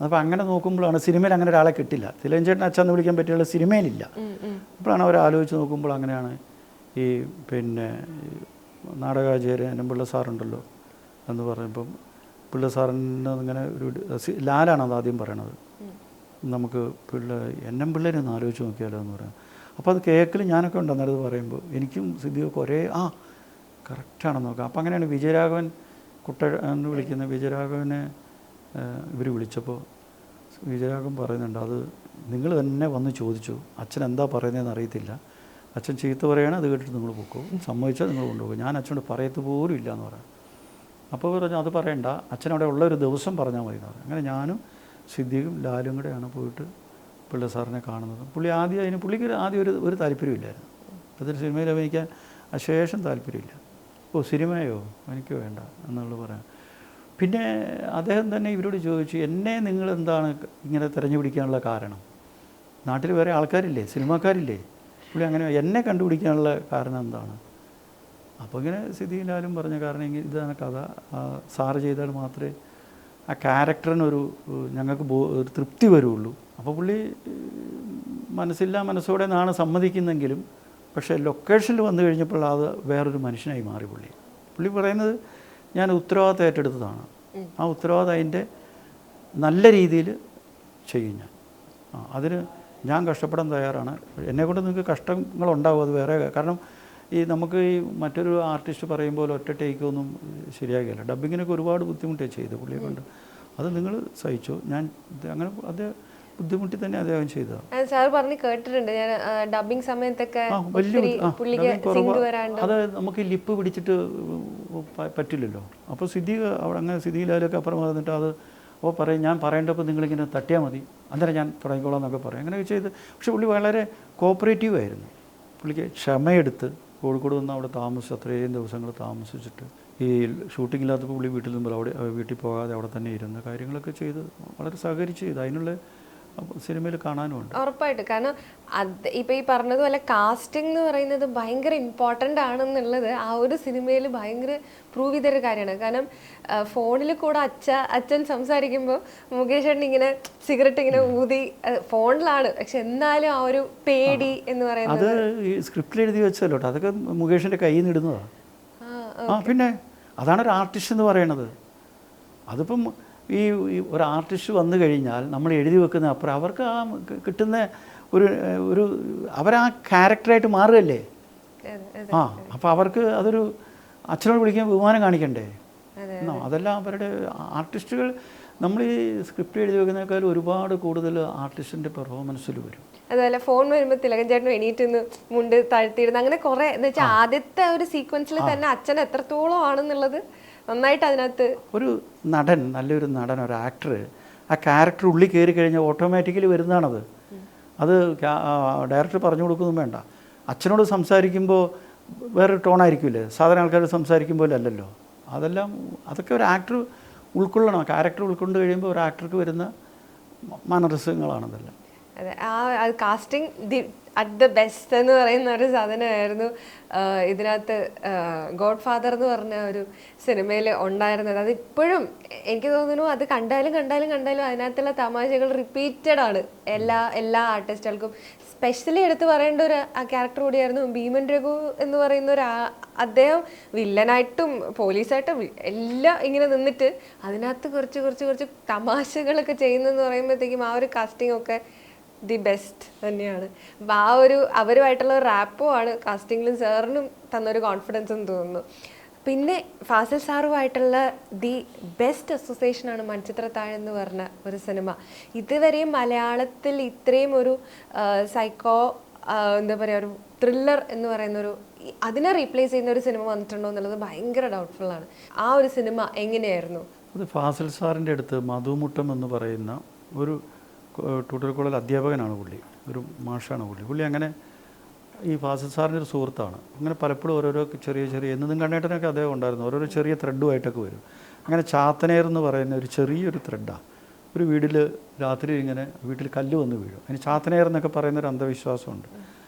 അപ്പോൾ അങ്ങനെ നോക്കുമ്പോഴാണ് സിനിമയിൽ അങ്ങനെ ഒരാളെ കിട്ടില്ല. തിലകൻ ചേട്ടൻ അച്ഛാന്ന് വിളിക്കാൻ പറ്റിയുള്ള സിനിമയിലില്ല. അപ്പോഴാണ് അവർ ആലോചിച്ച് നോക്കുമ്പോൾ അങ്ങനെയാണ് ഈ പിന്നെ നാടകാചാര്യ എൻഎം സാറുണ്ടല്ലോ എന്ന് പറയുമ്പം പിള്ള ഇങ്ങനെ ഒരു ലാലാണ് അത് ആദ്യം പറയണത്, നമുക്ക് എൻഎം പിള്ളേരൊന്ന് ആലോചിച്ച് നോക്കിയാലോ എന്ന് പറയാം. അപ്പോൾ അത് കേൾക്കൽ ഞാനൊക്കെ ഉണ്ട് അന്നേരം പറയുമ്പോൾ എനിക്കും സിദ്ധിയൊക്കെ ഒരേ കറക്റ്റാണെന്ന് നോക്കാം. അപ്പോൾ അങ്ങനെയാണ് വിജയരാഘവൻ എന്ന് വിളിക്കുന്ന വിജയരാഘവനെ ഇവർ വിളിച്ചപ്പോൾ വിജയരാഘവൻ പറയുന്നുണ്ട്, അത് നിങ്ങൾ തന്നെ വന്ന് ചോദിച്ചു, അച്ഛൻ എന്താ പറയുന്നതെന്ന് അറിയത്തില്ല, അച്ഛൻ ചീത്ത പറയുകയാണ്, അത് കേട്ടിട്ട് നിങ്ങൾ പൊക്കോ, സമ്മതിച്ചാൽ നിങ്ങൾ കൊണ്ടുപോകും, ഞാൻ അച്ഛനോട് പറയത്ത് പോലും ഇല്ല എന്ന് പറയാം. അപ്പോൾ പറഞ്ഞു അത് പറയണ്ട, അച്ഛനവിടെ ഉള്ള ഒരു ദിവസം പറഞ്ഞാൽ മതി എന്ന് പറഞ്ഞു. അങ്ങനെ ഞാനും സിദ്ദീഖും ലാലും കൂടെയാണ് പോയിട്ട് പിള്ള സാറിനെ കാണുന്നത്. പുള്ളിക്ക് ആദ്യം ഒരു താല്പര്യമില്ലായിരുന്നു, അതൊരു സിനിമയിൽ അഭിനയിക്കാൻ ശേഷം താല്പര്യമില്ല. സിനിമയോ എനിക്ക് വേണ്ട എന്നുള്ളത് പറയാം. പിന്നെ അദ്ദേഹം തന്നെ ഇവരോട് ചോദിച്ചു, എന്നെ നിങ്ങൾ എന്താണ് ഇങ്ങനെ തിരഞ്ഞു പിടിക്കാനുള്ള കാരണം? നാട്ടിൽ വേറെ ആൾക്കാരില്ലേ, സിനിമാക്കാരില്ലേ? പുള്ളി അങ്ങനെ എന്നെ കണ്ടുപിടിക്കാനുള്ള കാരണം എന്താണ്? അപ്പോൾ ഇങ്ങനെ സിദ്ദീഖിലാലും പറഞ്ഞ കാരണം ഇതാണ് കഥ, സാറ് ചെയ്താൽ മാത്രമേ ആ ക്യാരക്ടറിനൊരു ഞങ്ങൾക്ക് ഒരു തൃപ്തി വരുള്ളൂ. അപ്പോൾ പുള്ളി മനസ്സോടെ നിന്നാണ് സമ്മതിക്കുന്നെങ്കിലും പക്ഷേ ലൊക്കേഷനിൽ വന്നു കഴിഞ്ഞപ്പോൾ അത് വേറൊരു മനുഷ്യനായി മാറി. പുള്ളി പറയുന്നത് ഞാൻ ഉത്തരവാദിത്തം ഏറ്റെടുത്തതാണ്, ആ ഉത്തരവാദിത്തം അതിൻ്റെ നല്ല രീതിയിൽ ചെയ്യും ഞാൻ, അതിന് ഞാൻ കഷ്ടപ്പെടാൻ തയ്യാറാണ്. എന്നെക്കൊണ്ട് നിങ്ങൾക്ക് കഷ്ടങ്ങളുണ്ടാവും, അത് വേറെ. കാരണം നമുക്ക് ഈ മറ്റൊരു ആർട്ടിസ്റ്റ് പറയുമ്പോൾ ഒറ്റ ടേക്കൊന്നും ശരിയാകില്ല. ഡബ്ബിങ്ങിനൊക്കെ ഒരുപാട് ബുദ്ധിമുട്ടാണ് ചെയ്ത് പുള്ളിയെ കൊണ്ട്, അത് നിങ്ങൾ സഹിച്ചു. ഞാൻ അങ്ങനെ അത് ബുദ്ധിമുട്ടി തന്നെ അദ്ദേഹം ചെയ്തതാണ്. സാർ പറഞ്ഞ് കേട്ടിട്ടുണ്ട് ഞാൻ ഡബ്ബിങ് സമയത്തൊക്കെ അത് നമുക്ക് ലിപ്പ് പിടിച്ചിട്ട് പറ്റില്ലല്ലോ. അപ്പോൾ അവിടെ അങ്ങനെ സിദ്ദീഖിലാലൊക്കെ അപ്പുറം വന്നിട്ട് അത് അപ്പോൾ പറയും, ഞാൻ പറയേണ്ടപ്പോൾ നിങ്ങളിങ്ങനെ തട്ടിയാൽ മതി, അന്നേരം ഞാൻ തുടങ്ങിക്കോളാം എന്നൊക്കെ പറയും. അങ്ങനെയൊക്കെ ചെയ്ത് പക്ഷെ പുള്ളി വളരെ കോപ്പറേറ്റീവ് ആയിരുന്നു. പുള്ളിക്ക് ക്ഷമയെടുത്ത് കോഴിക്കോട് നിന്ന് അവിടെ താമസിച്ച് അത്രയും ദിവസങ്ങൾ താമസിച്ചിട്ട് ഈ ഷൂട്ടിംഗ് ഇല്ലാത്തപ്പോൾ പുള്ളി വീട്ടിൽ പോകാതെ അവിടെ തന്നെ ഇരുന്ന് കാര്യങ്ങളൊക്കെ ചെയ്ത് വളരെ സഹകരിച്ച് ചെയ്ത് അതിനുള്ള സിനിമയിൽ കാണാനുമുണ്ട്. ഉറപ്പായിട്ട്. കാരണം അത് ഇപ്പോൾ ഈ പറഞ്ഞതുപോലെ കാസ്റ്റിംഗ് എന്ന് പറയുന്നത് ഭയങ്കര ഇമ്പോർട്ടൻ്റ് ആണെന്നുള്ളത് ആ ഒരു സിനിമയിൽ ഭയങ്കര പ്രൂവ് ചെയ്തൊരു കാര്യമാണ്. കാരണം ഫോണിൽ കൂടെ അച്ഛൻ സംസാരിക്കുമ്പോൾ മുകേഷ് ചേട്ടൻ ഇങ്ങനെ സിഗരറ്റ് ഇങ്ങനെ ഊതി ഫോണിലാണ്, പക്ഷെ എന്നാലും ആ ഒരു പേടി എന്ന് പറയുന്നത് അത് ഈ സ്ക്രിപ്റ്റിൽ എഴുതി വെച്ചല്ലോ, അതൊക്കെ മുകേഷിൻ്റെ കയ്യിൽ നിന്ന് ഇടുന്നതാണ്. പിന്നെ അതാണ് ഒരു ആർട്ടിസ്റ്റ് എന്ന് പറയണത്. അതിപ്പം ഈ ഒരു ആർട്ടിസ്റ്റ് വന്നു കഴിഞ്ഞാൽ നമ്മൾ എഴുതി വെക്കുന്ന അപ്പുറം അവർക്ക് ആ കിട്ടുന്ന ഒരു അവരാ ക്യാരക്ടറായിട്ട് മാറുകയല്ലേ. അപ്പോൾ അവർക്ക് അതൊരു അച്ഛനോട് വിളിക്കാൻ ബഹുമാനം കാണിക്കണ്ടേ? അതെല്ലാം അവരുടെ ആർട്ടിസ്റ്റുകൾ നമ്മൾ ഈ സ്ക്രിപ്റ്റ് എഴുതി വെക്കുന്നതിനേക്കാൾ ഒരുപാട് കൂടുതൽ ആർട്ടിസ്റ്റിൻ്റെ പെർഫോമൻസിൽ വരും. അതുപോലെ ഫോൺ വരുമ്പോൾ തിലകൻ ചേട്ടൻ എണീറ്റ് നിന്ന് മുണ്ട് താഴ്ത്തിയിടുന്നു, അങ്ങനെ കുറേ എന്ന് വെച്ചാൽ ആദ്യത്തെ ഒരു സീക്വൻസിൽ തന്നെ അച്ഛൻ എത്രത്തോളം ആണെന്നുള്ളത് നന്നായിട്ട് അതിനകത്ത് ഒരു നടൻ, നല്ലൊരു നടൻ, ഒരു ആക്ടർ ആ ക്യാരക്ടർ ഉള്ളിൽ കയറി കഴിഞ്ഞാൽ ഓട്ടോമാറ്റിക്കലി വരുന്നതാണത്. അത് ഡയറക്ടർ പറഞ്ഞു കൊടുക്കൊന്നും വേണ്ട. അച്ഛനോട് സംസാരിക്കുമ്പോൾ വേറൊരു ടോണായിരിക്കില്ലേ, സാധാരണ ആൾക്കാർ സംസാരിക്കുമ്പോൾ അല്ലല്ലോ. അതൊക്കെ ഒരു ആക്ടർ ഉൾക്കൊള്ളണം. ക്യാരക്ടർ ഉൾക്കൊണ്ട് കഴിയുമ്പോൾ ഒരു ആക്ടർക്ക് വരുന്ന മാനറിസങ്ങളാണതെല്ലാം. അതെ, അത് കാസ്റ്റിംഗ് അറ്റ് ദ ബെസ്റ്റ് എന്ന് പറയുന്ന ഒരു സാധനമായിരുന്നു ഇതിനകത്ത് ഗോഡ് ഫാദർ എന്ന് പറഞ്ഞ ഒരു സിനിമയിൽ ഉണ്ടായിരുന്നത്. അതിപ്പോഴും എനിക്ക് തോന്നുന്നു അത് കണ്ടാലും അതിനകത്തുള്ള തമാശകൾ റിപ്പീറ്റഡ് ആണ് എല്ലാ ആർട്ടിസ്റ്റുകൾക്കും. സ്പെഷ്യലി എടുത്ത് പറയേണ്ട ഒരു ക്യാരക്ടർ കൂടിയായിരുന്നു ഭീമൻ രഘു എന്ന് പറയുന്ന അദ്ദേഹം വില്ലനായിട്ടും പോലീസായിട്ടും എല്ലാം ഇങ്ങനെ നിന്നിട്ട് അതിനകത്ത് കുറച്ച് തമാശകളൊക്കെ ചെയ്യുന്നതെന്ന് പറയുമ്പോഴത്തേക്കും ആ ഒരു കാസ്റ്റിംഗ് ഒക്കെ ദി ബെസ്റ്റ് തന്നെയാണ്. അപ്പം അവരുമായിട്ടുള്ള റാപ്പോ ആണ് കാസ്റ്റിങ്ങിലും സാറിനും തന്നൊരു കോൺഫിഡൻസ് എന്ന് തോന്നുന്നു. പിന്നെ ഫാസിൽ സാറുമായിട്ടുള്ള ദി ബെസ്റ്റ് അസോസിയേഷനാണ് മൺചിത്രത്താഴ് എന്ന് പറഞ്ഞ ഒരു സിനിമ. ഇതുവരെയും മലയാളത്തിൽ ഇത്രയും ഒരു സൈക്കോ എന്താ പറയുക, ഒരു ത്രില്ലർ എന്ന് പറയുന്നൊരു അതിനെ റീപ്ലേസ് ചെയ്യുന്ന ഒരു സിനിമ വന്നിട്ടുണ്ടോ എന്നുള്ളത് ഭയങ്കര ഡൗട്ട്ഫുള്ളാണ്. ആ ഒരു സിനിമ എങ്ങനെയായിരുന്നു? അത് ഫാസിൽ സാറിൻ്റെ അടുത്ത് മധുമുട്ടം എന്ന് പറയുന്ന ഒരു ട്യൂട്ടോറിയൽ കോളേജിൽ അധ്യാപകനാണ് പുള്ളി, ഒരു മാഷാണ് പുള്ളി അങ്ങനെ ഈ ഫാസിൽ സാറിൻ്റെ ഒരു സുഹൃത്താണ്. അങ്ങനെ പലപ്പോഴും ഓരോരോ ചെറിയ എന്നതും കണ്ണേട്ടനൊക്കെ അദ്ദേഹം ഉണ്ടായിരുന്നു, ഓരോരോ ചെറിയ ത്രെഡുമായിട്ടൊക്കെ വരും. അങ്ങനെ ചാത്തനേർ എന്ന് പറയുന്ന ഒരു ചെറിയൊരു ത്രെഡാണ്. ഒരു വീട്ടിൽ രാത്രി ഇങ്ങനെ വീട്ടിൽ കല്ല് വന്ന് വീഴും, അതിന് ചാത്തനേർ എന്നൊക്കെ പറയുന്നൊരു അന്ധവിശ്വാസമുണ്ട്.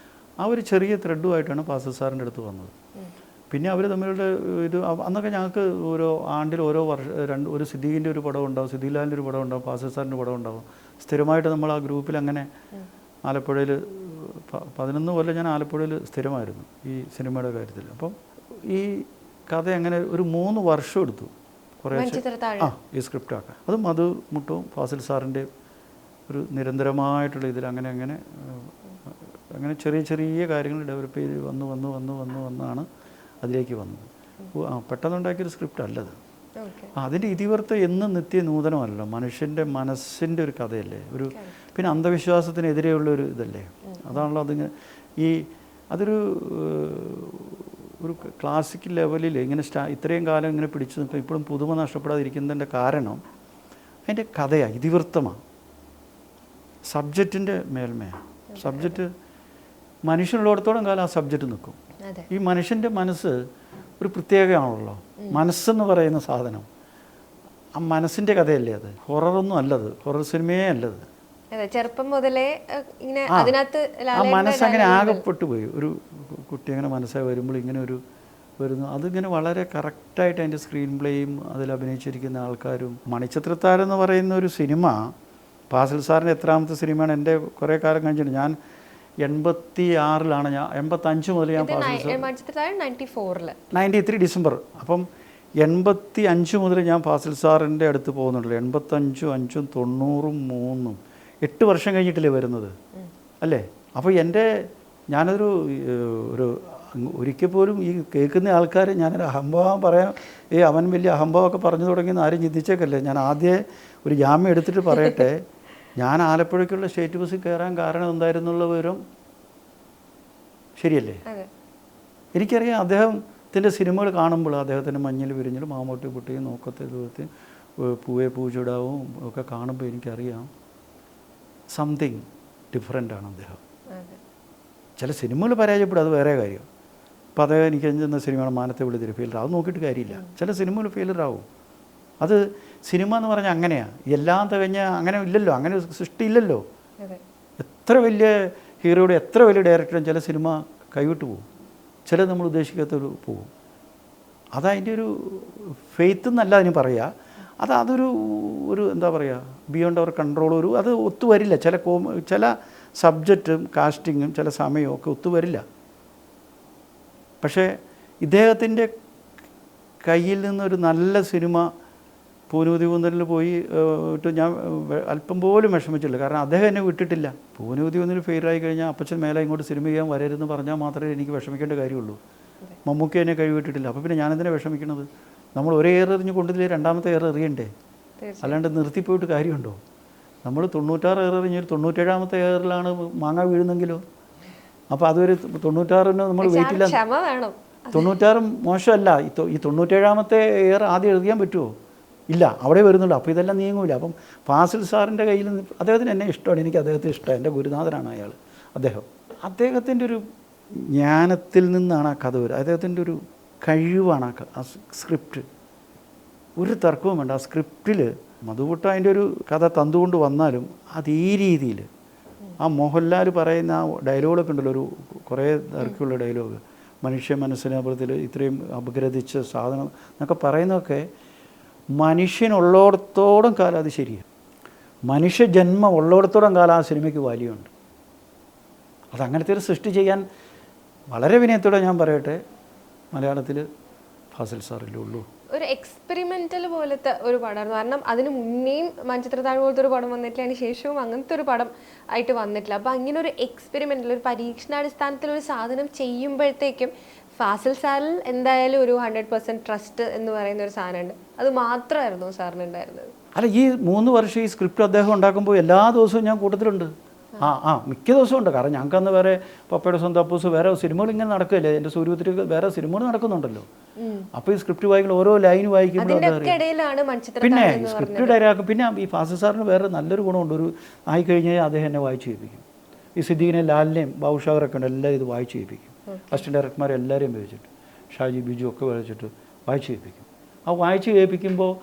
ആ ഒരു ചെറിയ ത്രെഡുമായിട്ടാണ് ഫാസിൽ സാറിൻ്റെ അടുത്ത് വന്നത്. പിന്നെ അവർ തമ്മിലുള്ള ഇത് അന്നൊക്കെ ഞങ്ങൾക്ക് ഓരോ ആണ്ടിൽ ഓരോ വർഷം ഒരു സിദ്ദീഖിൻ്റെ ഒരു പടം ഉണ്ടാവും, സിദ്ദീഖിൻ്റെ ഒരു പടം ഉണ്ടാവും, ഫാസിൽ സാറിൻ്റെ പടം ഉണ്ടാവും. സ്ഥിരമായിട്ട് നമ്മൾ ആ ഗ്രൂപ്പിൽ അങ്ങനെ ആലപ്പുഴയിൽ 11 കൊല്ലം ഞാൻ ആലപ്പുഴയിൽ സ്ഥിരമായിരുന്നു ഈ സിനിമയുടെ കാര്യത്തിൽ. അപ്പം ഈ കഥ അങ്ങനെ ഒരു 3 വർഷം എടുത്തു കുറേ ഈ സ്ക്രിപ്റ്റ് ആക്കാൻ. അത് മധുമുട്ടവും ഫാസിൽ സാറിൻ്റെ ഒരു നിരന്തരമായിട്ടുള്ള ഇതിൽ അങ്ങനെ ചെറിയ കാര്യങ്ങൾ ഡെവലപ്പ് ചെയ്ത് വന്നാണ് അതിലേക്ക് വന്നത്. പെട്ടെന്നുണ്ടാക്കിയൊരു സ്ക്രിപ്റ്റ് അല്ലത്. അതിൻ്റെ ഇതിവൃത്തം എന്നും നിത്യനൂതനമല്ലോ, മനുഷ്യൻ്റെ മനസ്സിൻ്റെ ഒരു കഥയല്ലേ, പിന്നെ അന്ധവിശ്വാസത്തിനെതിരെയുള്ള ഒരു ഇതല്ലേ, അതാണല്ലോ അതിങ്ങനെ അതൊരു ക്ലാസിക് ലെവലിൽ ഇങ്ങനെ ഇത്രയും കാലം ഇങ്ങനെ പിടിച്ചു നിൽക്കുക, ഇപ്പോഴും പുതുമ നഷ്ടപ്പെടാതിരിക്കുന്നതിൻ്റെ കാരണം അതിൻ്റെ കഥയാണ്, ഇതിവൃത്തമാണ്, സബ്ജക്റ്റിൻ്റെ മേൽമയാണ്. സബ്ജക്റ്റ് മനുഷ്യനുള്ളിടത്തോളം കാലം ആ സബ്ജക്റ്റ് നിൽക്കും. ഈ മനുഷ്യൻ്റെ മനസ്സ് ഒരു പ്രത്യേകമാണല്ലോ, മനസ്സെന്ന് പറയുന്ന സാധനം. ആ മനസ്സിൻ്റെ കഥയല്ലേ അത്, ഹൊററൊന്നും അല്ലത്, ഹൊറർ സിനിമയേ അല്ലത്. ചെറുപ്പം മുതലേ ഇങ്ങനെ ആ മനസ്സങ്ങനെ ആകപ്പെട്ടു പോയി. ഒരു കുട്ടി അങ്ങനെ മനസ്സായി വരുമ്പോൾ ഇങ്ങനെ വരുന്നു, അതിങ്ങനെ വളരെ കറക്റ്റായിട്ട് അതിൻ്റെ സ്ക്രീൻ പ്ലേയും അതിൽ അഭിനയിച്ചിരിക്കുന്ന ആൾക്കാരും. മണിച്ചിത്രത്താഴ് എന്ന് പറയുന്ന ഒരു സിനിമ ഫാസിൽ സാറിൻ്റെ എത്രാമത്തെ സിനിമയാണ്? എൻ്റെ കുറേ കാലം കഴിഞ്ഞിട്ട് ഞാൻ 86 ഞാൻ 85 മുതൽ ഞാൻ 93 ഡിസംബർ. അപ്പം 85 മുതൽ ഞാൻ ഫാസിൽ സാറിൻ്റെ അടുത്ത് പോകുന്നുണ്ടല്ലോ. 85, 5, 93, 8 വർഷം കഴിഞ്ഞിട്ടല്ലേ വരുന്നത് അല്ലേ? അപ്പോൾ ഞാനൊരു ഒരിക്കൽ പോലും ഈ കേൾക്കുന്ന ആൾക്കാർ ഞാനൊരു അഹംഭാവം പറയാം, അവൻ വലിയ അഹംഭാവമൊക്കെ പറഞ്ഞു തുടങ്ങിയെന്ന് ആരും ചിന്തിച്ചേക്കല്ലേ. ഞാൻ ആദ്യം ഒരു ജാമ്യം എടുത്തിട്ട് പറയട്ടെ, ഞാൻ ആലപ്പുഴയ്ക്കുള്ള സ്റ്റേറ്റ് ബസ്സിൽ കയറാൻ കാരണം എന്തായിരുന്നുള്ള വിവരം ശരിയല്ലേ? എനിക്കറിയാം അദ്ദേഹത്തിൻ്റെ സിനിമകൾ കാണുമ്പോൾ അദ്ദേഹത്തിൻ്റെ മഞ്ഞിൽ വിരിഞ്ഞിലും മാമൂട്ടി കുട്ടിയും നോക്കത്തെ ദൂരത്തിൽ പൂവേ പൂച്ചൂടാവും ഒക്കെ കാണുമ്പോൾ എനിക്കറിയാം സംതിങ് ഡിഫറെൻ്റാണ് അദ്ദേഹം. ചില സിനിമകൾ പരാജയപ്പെടും, അത് വേറെ കാര്യം. അപ്പോൾ അദ്ദേഹം എനിക്ക് ചെന്ന സിനിമയാണ് മാനത്തെ വിളിതിരി ഫെയിലർ, അത് നോക്കിയിട്ട് കാര്യമില്ല. ചില സിനിമകൾ ഫെയിലറാവും. അത് സിനിമ എന്ന് പറഞ്ഞാൽ അങ്ങനെയാണ്, എല്ലാം തികഞ്ഞ അങ്ങനെ ഇല്ലല്ലോ, അങ്ങനെ സൃഷ്ടിയില്ലല്ലോ. എത്ര വലിയ ഹീറോയുടെ എത്ര വലിയ ഡയറക്ടറും ചില സിനിമ കൈവിട്ട് പോകും, ചിലത് നമ്മൾ ഉദ്ദേശിക്കാത്തൊരു പോകും. അതതിൻ്റെ ഒരു ഫെയ്ത്ത് എന്നല്ല അതിന് പറയുക, അതൊരു എന്താ പറയുക, ബിയോണ്ട് അവർ കൺട്രോൾ. അത് ഒത്തുവരില്ല, ചില സബ്ജക്റ്റും കാസ്റ്റിങ്ങും ചില സമയവും ഒക്കെ ഒത്തുവരില്ല. പക്ഷേ ഇദ്ദേഹത്തിൻ്റെ കയ്യിൽ നിന്നൊരു നല്ല സിനിമ പൂനുമതി കുന്നലിൽ പോയി ഞാൻ അല്പം പോലും വിഷമിച്ചില്ല. കാരണം അദ്ദേഹം എന്നെ വിട്ടിട്ടില്ല. പൂനുമതി കുന്നലിൽ ഫെയിലായി കഴിഞ്ഞാൽ അപ്പച്ചൻ മേലെ ഇങ്ങോട്ട് സിനിമ ചെയ്യാൻ വരരുതെന്ന് പറഞ്ഞാൽ മാത്രമേ എനിക്ക് വിഷമിക്കേണ്ട കാര്യമുള്ളൂ. മമ്മൂക്കി എന്നെ കഴിവിട്ടിട്ടില്ല, അപ്പോൾ പിന്നെ ഞാനെന്തിനാണ് വിഷമിക്കണത്? നമ്മൾ ഒരേ ഏറ് എറിഞ്ഞ് കൊണ്ടില്ലേ രണ്ടാമത്തെ ഏറ് എറിയണ്ടേ? അല്ലാണ്ട് നിർത്തിപ്പോയിട്ട് കാര്യമുണ്ടോ? നമ്മൾ 96 ഏറ് എറിഞ്ഞൊരു 97ാമത്തെ ഏറിലാണ് മാങ്ങ വീഴുന്നെങ്കിലോ? അപ്പോൾ അതൊരു 96ന് നമ്മൾ വെയിറ്റില്ല. 96 മോശമല്ല, ഈ 97ാമത്തെ ഏറ് ആദ്യം എറിയാൻ പറ്റുമോ? ഇല്ല, അവിടെ വരുന്നുള്ളൂ. അപ്പോൾ ഇതെല്ലാം നീങ്ങൂല. അപ്പം ഫാസിൽ സാറിൻ്റെ കയ്യിൽ നിന്ന് അദ്ദേഹത്തിന് എന്നെ ഇഷ്ടമാണ്, എനിക്ക് അദ്ദേഹത്തെ ഇഷ്ടമാണ്, എൻ്റെ ഗുരുനാഥനാണ് അയാൾ. അദ്ദേഹത്തിൻ്റെ ഒരു ജ്ഞാനത്തിൽ നിന്നാണ് ആ കഥ വരിക, അദ്ദേഹത്തിൻ്റെ ഒരു കഴിവാണ് ആ സ്ക്രിപ്റ്റ്. ഒരു തർക്കവും വേണ്ട. ആ സ്ക്രിപ്റ്റിൽ മധുകുട്ട അതിൻ്റെ ഒരു കഥ തന്നുകൊണ്ട് വന്നാലും അത് ഈ രീതിയിൽ ആ മോഹൻലാൽ പറയുന്ന ആ ഡയലോഗൊക്കെ ഉണ്ടല്ലോ, ഒരു കുറേ ദൈർഘ്യമുള്ള ഡയലോഗ്, മനുഷ്യ മനസ്സിനപ്പുറത്തിൽ ഇത്രയും അപഗ്രഥിച്ച സാധനം എന്നൊക്കെ പറയുന്നതൊക്കെ മനുഷ്യനുള്ളിടത്തോളം കാലം അത് ശരിയാണ്. മനുഷ്യജന്മം ഉള്ളിടത്തോളം കാലം ആ സിനിമയ്ക്ക് വാല്യൂ ഉണ്ട്. അതങ്ങനത്തെ ഒരു സൃഷ്ടി ചെയ്യാൻ വളരെ വിനയത്തോടെ ഞാൻ പറയട്ടെ, മലയാളത്തിൽ ഫാസിൽ സാറല്ലേ ഉള്ളൂ. ഒരു എക്സ്പെരിമെൻ്റൽ പോലത്തെ ഒരു പടമായിരുന്നു. കാരണം അതിന് മുന്നേയും മൺചിത്രത്താഴ് പോലത്തെ ഒരു പടം വന്നിട്ടില്ല, അതിന് ശേഷവും അങ്ങനത്തെ ഒരു പടം ആയിട്ട് വന്നിട്ടില്ല. അപ്പോൾ അങ്ങനെ ഒരു എക്സ്പെരിമെൻ്റൽ, ഒരു പരീക്ഷണാടിസ്ഥാനത്തിൽ ഒരു സാധനം ചെയ്യുമ്പോഴത്തേക്കും ഫാസിൽ സാറിൽ എന്തായാലും ഒരു 100% ട്രസ്റ്റ് എന്ന് പറയുന്ന ഒരു സാധനമുണ്ട്. അത് മാത്രമായിരുന്നു സാറിന് ഉണ്ടായിരുന്നത്. അല്ല, ഈ 3 വർഷം ഈ സ്ക്രിപ്റ്റ് അദ്ദേഹം ഉണ്ടാക്കുമ്പോൾ എല്ലാ ദിവസവും ഞാൻ കൂട്ടത്തിലുണ്ട്. മിക്ക ദിവസവും ഉണ്ട്. കാരണം ഞങ്ങൾക്കന്ന് വേറെ പപ്പയുടെ സ്വന്തം അപ്പൂസ് വേറെ സിനിമകൾ ഇങ്ങനെ നടക്കില്ലേ, എൻ്റെ സൂര്യപുത്രി വേറെ സിനിമകൾ നടക്കുന്നുണ്ടല്ലോ. അപ്പോൾ ഈ സ്ക്രിപ്റ്റ് വായിക്കുമ്പോൾ ഓരോ ലൈൻ വായിക്കുമ്പോൾ പിന്നെ സ്ക്രിപ്റ്റ് ഡയറാക്കും. പിന്നെ ഈ ഫാസിൽ സാറിന് വേറെ നല്ലൊരു ഗുണമുണ്ട്, ഒരു ആയിക്കഴിഞ്ഞാൽ അദ്ദേഹം എന്നെ വായിച്ച് കേൾപ്പിക്കും. ഈ സിദ്ദീഖിനെ, ലാലിനെയും ബാബുഷാവറൊക്കെ ഉണ്ട്, എല്ലാവരും ഇത് വായിച്ച് കേൾപ്പിക്കും. അസിസ്റ്റന്റ് ഡയറക്ടർമാരെ എല്ലാവരെയും വെച്ചിട്ട്, ഷാജി ബിജു ഒക്കെ വെച്ചിട്ട് വായിച്ച് കേൾപ്പിക്കും. ആ വായിച്ച് കേൾപ്പിക്കുമ്പോൾ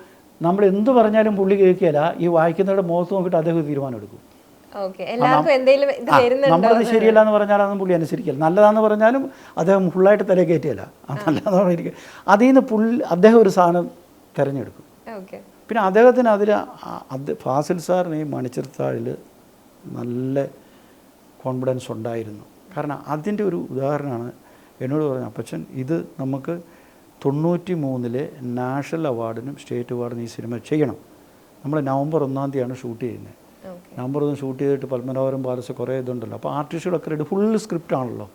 നമ്മൾ എന്ത് പറഞ്ഞാലും പുള്ളി കേൾക്കില്ല, ഈ വായിക്കുന്നവരുടെ മുഖത്ത് നോക്കിയിട്ട് അദ്ദേഹം തീരുമാനം എടുക്കും. നമ്മളത് ശരിയല്ല എന്ന് പറഞ്ഞാലൊന്നും പുള്ളി അനുസരിക്കില്ല, നല്ലതാന്ന് പറഞ്ഞാലും അദ്ദേഹം ഫുള്ളായിട്ട് തലേ കയറ്റിയല്ല, നല്ലതാന്ന് പറഞ്ഞിരിക്കും. അതിൽ നിന്ന് അദ്ദേഹം ഒരു സാധനം തിരഞ്ഞെടുക്കും. പിന്നെ അദ്ദേഹത്തിന് അതിൽ ഫാസിൽ സാറിന് ഈ മണിച്ചിത്രത്താഴിൽ നല്ല കോൺഫിഡൻസ് ഉണ്ടായിരുന്നു. കാരണം അതിൻ്റെ ഒരു ഉദാഹരണമാണ് എന്നോട് പറഞ്ഞ അപ്പച്ചൻ, ഇത് നമുക്ക് 93 നാഷണൽ അവാർഡിനും സ്റ്റേറ്റ് അവാർഡിനും ഈ സിനിമ ചെയ്യണം. നമ്മൾ നവംബർ 1-ാം തീയതിയാണ് ഷൂട്ട് ചെയ്യുന്നത്. നവംബർ 1 ഷൂട്ട് ചെയ്തിട്ട് പത്മനാഭപുരം പാലസ് കുറേ ഇതുണ്ടല്ലോ. അപ്പോൾ ആർട്ടിസ്റ്റുകളൊക്കെ റെഡി, ഫുൾ സ്ക്രിപ്റ്റ് ആണല്ലോ.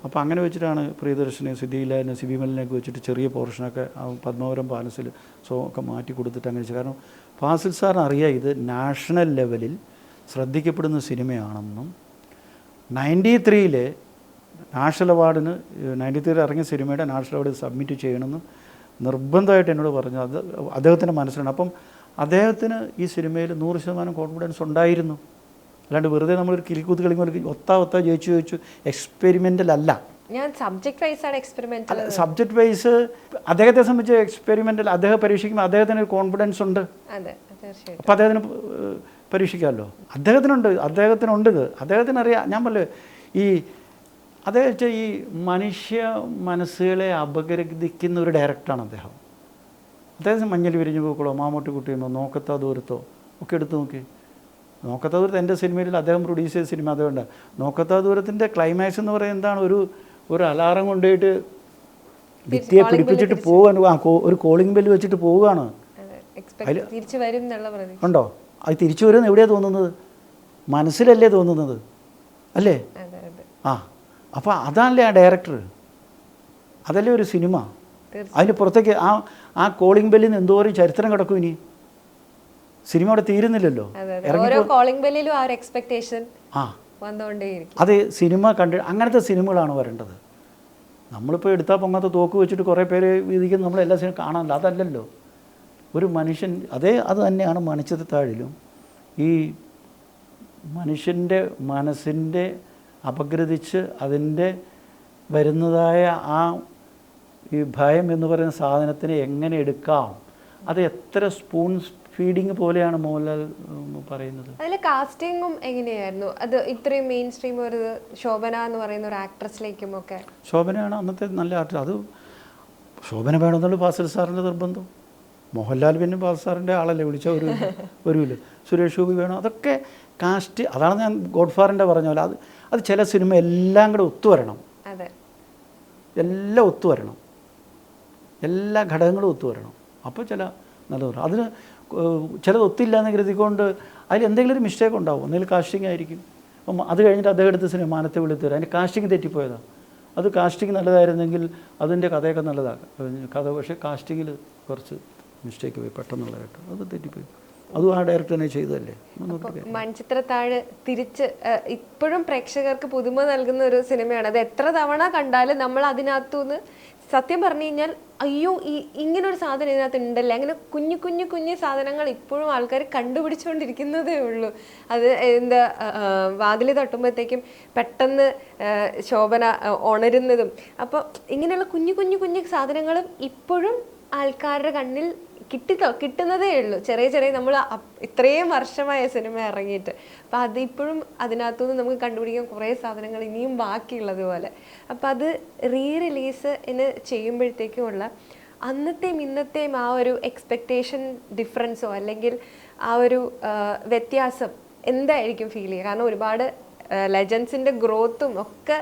അപ്പോൾ അങ്ങനെ വെച്ചിട്ടാണ് പ്രിയദർശനെ, സിദ്ദീഖിനെ, സിബിമലിനെയൊക്കെ വെച്ചിട്ട് ചെറിയ പോർഷനൊക്കെ പത്മനാഭപുരം പാലസിൽ ഒക്കെ മാറ്റി കൊടുത്തിട്ട് അങ്ങനെ വെച്ചു. കാരണം ഫാസിൽ സാറിന് അറിയാം ഇത് നാഷണൽ ലെവലിൽ ശ്രദ്ധിക്കപ്പെടുന്ന സിനിമയാണെന്നും 93 നാഷണൽ അവാർഡിന് 93 ഇറങ്ങിയ സിനിമയുടെ നാഷണൽ അവാർഡ് സബ്മിറ്റ് ചെയ്യണമെന്ന് നിർബന്ധമായിട്ട് എന്നോട് പറഞ്ഞു. അത് അദ്ദേഹത്തിൻ്റെ മനസ്സിലാണ്. അപ്പം അദ്ദേഹത്തിന് ഈ സിനിമയിൽ 100% കോൺഫിഡൻസ് ഉണ്ടായിരുന്നു. അല്ലാണ്ട് വെറുതെ നമ്മളൊരു കിലിക്കൂത്ത് കളിക്കുമ്പോൾ ഒത്താ ജയിച്ചു എക്സ്പെരിമെൻ്റൽ അല്ല. ഞാൻ സബ്ജക്ട് വൈസാണ് എക്സ്പെരിമെൻ്റൽ. സബ്ജക്ട് വൈസ് അദ്ദേഹത്തെ സംബന്ധിച്ച് എക്സ്പെരിമെൻ്റൽ, അദ്ദേഹം പരീക്ഷിക്കുമ്പോൾ അദ്ദേഹത്തിന് ഒരു കോൺഫിഡൻസ് ഉണ്ട്. അപ്പോൾ അദ്ദേഹത്തിന് പരീക്ഷിക്കാമല്ലോ. അദ്ദേഹത്തിനുണ്ട് ഇത്. അദ്ദേഹത്തിനറിയാം. ഞാൻ പറഞ്ഞു ഈ അദ്ദേഹം വെച്ചാൽ ഈ മനുഷ്യ മനസ്സുകളെ അപഗ്രഥിക്കുന്ന ഒരു ഡയറക്ടറാണ് അദ്ദേഹം. അദ്ദേഹം മഞ്ഞൾ വിരിഞ്ഞു പൂക്കളോ, മാമൂട്ടി കുട്ടിയെന്നോ, നോക്കത്താ ദൂരത്തോ ഒക്കെ എടുത്ത് നോക്കി. നോക്കത്താ ദൂരത്ത് എൻ്റെ സിനിമയിൽ അദ്ദേഹം പ്രൊഡ്യൂസ് ചെയ്ത സിനിമ അതുകൊണ്ട് നോക്കത്താ ദൂരത്തിൻ്റെ ക്ലൈമാക്സ് എന്ന് പറയുന്നത് എന്താണ്, ഒരു അലാറം കൊണ്ടുപോയിട്ട് ഭിത്തിയെ പിടിപ്പിച്ചിട്ട് പോകാൻ, ഒരു കോളിംഗ് ബെല്ല് വെച്ചിട്ട് പോവുകയാണ്. ഉണ്ടോ? അത് തിരിച്ചു വരുമെന്ന് എവിടെയാണ് തോന്നുന്നത്? മനസ്സിലല്ലേ തോന്നുന്നത്, അല്ലേ? അപ്പോൾ അതല്ലേ ആ ഡയറക്ടർ, അതല്ലേ ഒരു സിനിമ. അതിന് പുറത്തേക്ക് ആ കോളിംഗ് ബെല്ലിൽ നിന്ന് എന്തോരം ചരിത്രം കിടക്കും. ഇനി സിനിമ അവിടെ തീരുന്നില്ലല്ലോ. അത് സിനിമ അങ്ങനത്തെ സിനിമകളാണ് വരേണ്ടത്. നമ്മളിപ്പോൾ എടുത്താൽ പൊങ്ങാത്ത തോക്ക് വെച്ചിട്ട് കുറേ പേര് വിധിക്കുന്നത് നമ്മളെല്ലാ സിനിമ കാണാനില്ല. അതല്ലല്ലോ ഒരു മനുഷ്യൻ. അത് തന്നെയാണ് മണിച്ചിത്രത്താഴിലും. ഈ മനുഷ്യൻ്റെ മനസ്സിൻ്റെ അപഗ്രഥിച്ച് അതിൻ്റെ വരുന്നതായ ആ ഈ ഭയം എന്ന് പറയുന്ന സാധനത്തിനെ എങ്ങനെ എടുക്കാം, അത് എത്ര സ്പൂൺ ഫീഡിങ് പോലെയാണ് മോഹൻലാൽ പറയുന്നത്. അതിൽ കാസ്റ്റിങ്ങും എങ്ങനെയായിരുന്നു? അത് ഇത്രയും മെയിൻ സ്ട്രീം ഒരു ശോഭന എന്ന് പറയുന്ന ഒരു ആക്ട്രസിലേക്കും ഒക്കെ. ശോഭനയാണ് അന്നത്തെ നല്ല ആർട്ടിസ്റ്റ്. അത് ശോഭന വേണമെന്നുള്ള ഫാസിൽ സാറിൻ്റെ നിർബന്ധം. മോഹൻലാൽ പിന്നെ ഫാസിൽ സാറിൻ്റെ ആളല്ലേ വിളിച്ച ഒരുവില്ല. സുരേഷ് ഗോപി വേണം. അതൊക്കെ കാസ്റ്റ്. അതാണ് ഞാൻ ഗോഡ്ഫാദറിൻ്റെ പറഞ്ഞ പോലെ അത് ചില സിനിമ എല്ലാം കൂടെ ഒത്തുവരണം. എല്ലാം ഒത്തുവരണം, എല്ലാ ഘടകങ്ങളും ഒത്തുവരണം. അപ്പോൾ ചില നല്ലത്. അതിന് ചിലത് ഒത്തില്ല എന്ന് കരുതിക്കൊണ്ട് അതിൽ എന്തെങ്കിലും ഒരു മിസ്റ്റേക്ക് ഉണ്ടാവും. ഒന്നെങ്കിൽ കാസ്റ്റിംഗ് ആയിരിക്കും. അപ്പം അത് കഴിഞ്ഞിട്ട് അദ്ദേഹം എടുത്ത സിനിമ മാനത്തെ വിളിത്തരും, അതിൻ്റെ കാസ്റ്റിംഗ് തെറ്റിപ്പോയതാണ്. അത് കാസ്റ്റിംഗ് നല്ലതായിരുന്നെങ്കിൽ അതിൻ്റെ കഥയൊക്കെ നല്ലതാക്കാം. കഥ പക്ഷേ കാസ്റ്റിങ്ങിൽ കുറച്ച് മിസ്റ്റേക്ക് പോയി പെട്ടെന്നുള്ളതായിട്ട് അത് തെറ്റിപ്പോയി. അതും ആ ഡയറക്ടർ തന്നെ ചെയ്തതല്ലേ. മൺചിത്രത്താഴ് തിരിച്ച് ഇപ്പോഴും പ്രേക്ഷകർക്ക് പുതുമ നൽകുന്ന ഒരു സിനിമയാണ്. അത് എത്ര തവണ കണ്ടാലും നമ്മൾ അതിനകത്തുനിന്ന് സത്യം പറഞ്ഞു കഴിഞ്ഞാൽ അയ്യോ ഇങ്ങനൊരു സാധനം ഇതിനകത്ത് ഉണ്ടല്ലേ, അങ്ങനെ കുഞ്ഞു സാധനങ്ങൾ ഇപ്പോഴും ആൾക്കാർ കണ്ടുപിടിച്ചുകൊണ്ടിരിക്കുന്നതേ ഉള്ളൂ. അത് എന്താ വാതിൽ തട്ടുമ്പോഴത്തേക്കും പെട്ടെന്ന് ശോഭന ഉണരുന്നതും, അപ്പോൾ ഇങ്ങനെയുള്ള കുഞ്ഞു സാധനങ്ങളും ഇപ്പോഴും ആൾക്കാരുടെ കണ്ണിൽ കിട്ടുന്നതേ ഉള്ളൂ. ചെറിയ ചെറിയ നമ്മൾ ഇത്രയും വർഷമായ സിനിമ ഇറങ്ങിയിട്ട്, അപ്പം അതിപ്പോഴും അതിനകത്തുനിന്ന് നമുക്ക് കണ്ടുപിടിക്കാൻ കുറേ സാധനങ്ങൾ ഇനിയും ബാക്കിയുള്ളതുപോലെ. അപ്പം അത് റിലീസ് ചെയ്യുമ്പോഴത്തേക്കുമുള്ള അന്നത്തെയും ഇന്നത്തെയും ആ ഒരു എക്സ്പെക്റ്റേഷൻ ഡിഫറൻസോ അല്ലെങ്കിൽ ആ ഒരു വ്യത്യാസം എന്തായിരിക്കും ഫീൽ ചെയ്യുക? കാരണം ഒരുപാട് ലെജൻസിൻ്റെ ഗ്രോത്തും ഒക്കെ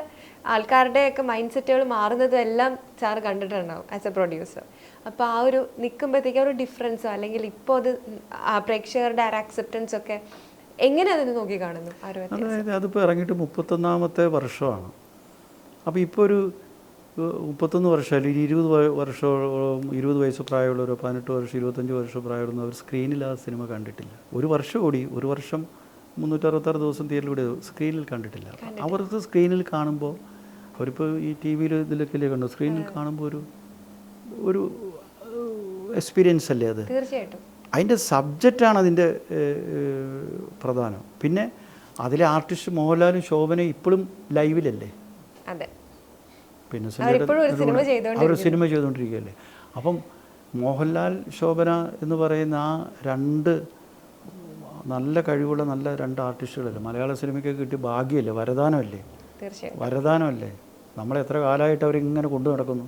ആൾക്കാരുടെയൊക്കെ മൈൻഡ് സെറ്റുകൾ മാറുന്നതും എല്ലാം സാറ് കണ്ടിട്ടുണ്ടാവും ആസ് എ പ്രൊഡ്യൂസർ. അപ്പോൾ ആ ഒരു നിൽക്കുമ്പോഴത്തേക്ക് ആ ഒരു ഡിഫറൻസോ അല്ലെങ്കിൽ ഇപ്പോൾ അത് പ്രേക്ഷകരുടെ ആ ആക്സെപ്റ്റൻസ് ഒക്കെ എങ്ങനെ അതിന് നോക്കി കാണുന്നു? അതായത് അതിപ്പോൾ ഇറങ്ങിയിട്ട് 31ാമത്തെ വർഷമാണ്. അപ്പോൾ ഇപ്പോൾ ഒരു 31 വർഷം അല്ലെങ്കിൽ 20 വർഷമോളം 20 വയസ്സ് പ്രായമുള്ളവരോ 18 വർഷം 25 വർഷം പ്രായമുള്ളവർ സ്ക്രീനിൽ ആ സിനിമ കണ്ടിട്ടില്ല. ഒരു വർഷം ഓടി, ഒരു വർഷം 366 ദിവസം തിയേറ്ററിലൂടെ സ്ക്രീനിൽ കണ്ടിട്ടില്ല. അവർക്ക് സ്ക്രീനിൽ കാണുമ്പോൾ അവരിപ്പോൾ ഈ ടി വിയിൽ ഇതിലൊക്കെ കണ്ടു, സ്ക്രീനിൽ കാണുമ്പോൾ ഒരു എക്സ്പീരിയൻസ് അല്ലേ അത്. തീർച്ചയായിട്ടും അതിൻ്റെ സബ്ജക്റ്റാണ് അതിൻ്റെ പ്രധാനം. പിന്നെ അതിലെ ആർട്ടിസ്റ്റ് മോഹൻലാലും ശോഭനയും ഇപ്പോഴും ലൈവിലല്ലേ. അതെ, പിന്നെ അവർ സിനിമ ചെയ്തുകൊണ്ടിരിക്കുകയല്ലേ. അപ്പം മോഹൻലാൽ ശോഭന എന്ന് പറയുന്ന ആ രണ്ട് നല്ല കഴിവുള്ള നല്ല രണ്ട് ആർട്ടിസ്റ്റുകളല്ലേ മലയാള സിനിമയ്ക്ക് കിട്ടിയ ഭാഗ്യമല്ലേ, വരദാനമല്ലേ. വരദാനമല്ലേ. നമ്മളെത്ര കാലമായിട്ട് അവരിങ്ങനെ കൊണ്ടു നടക്കുന്നു,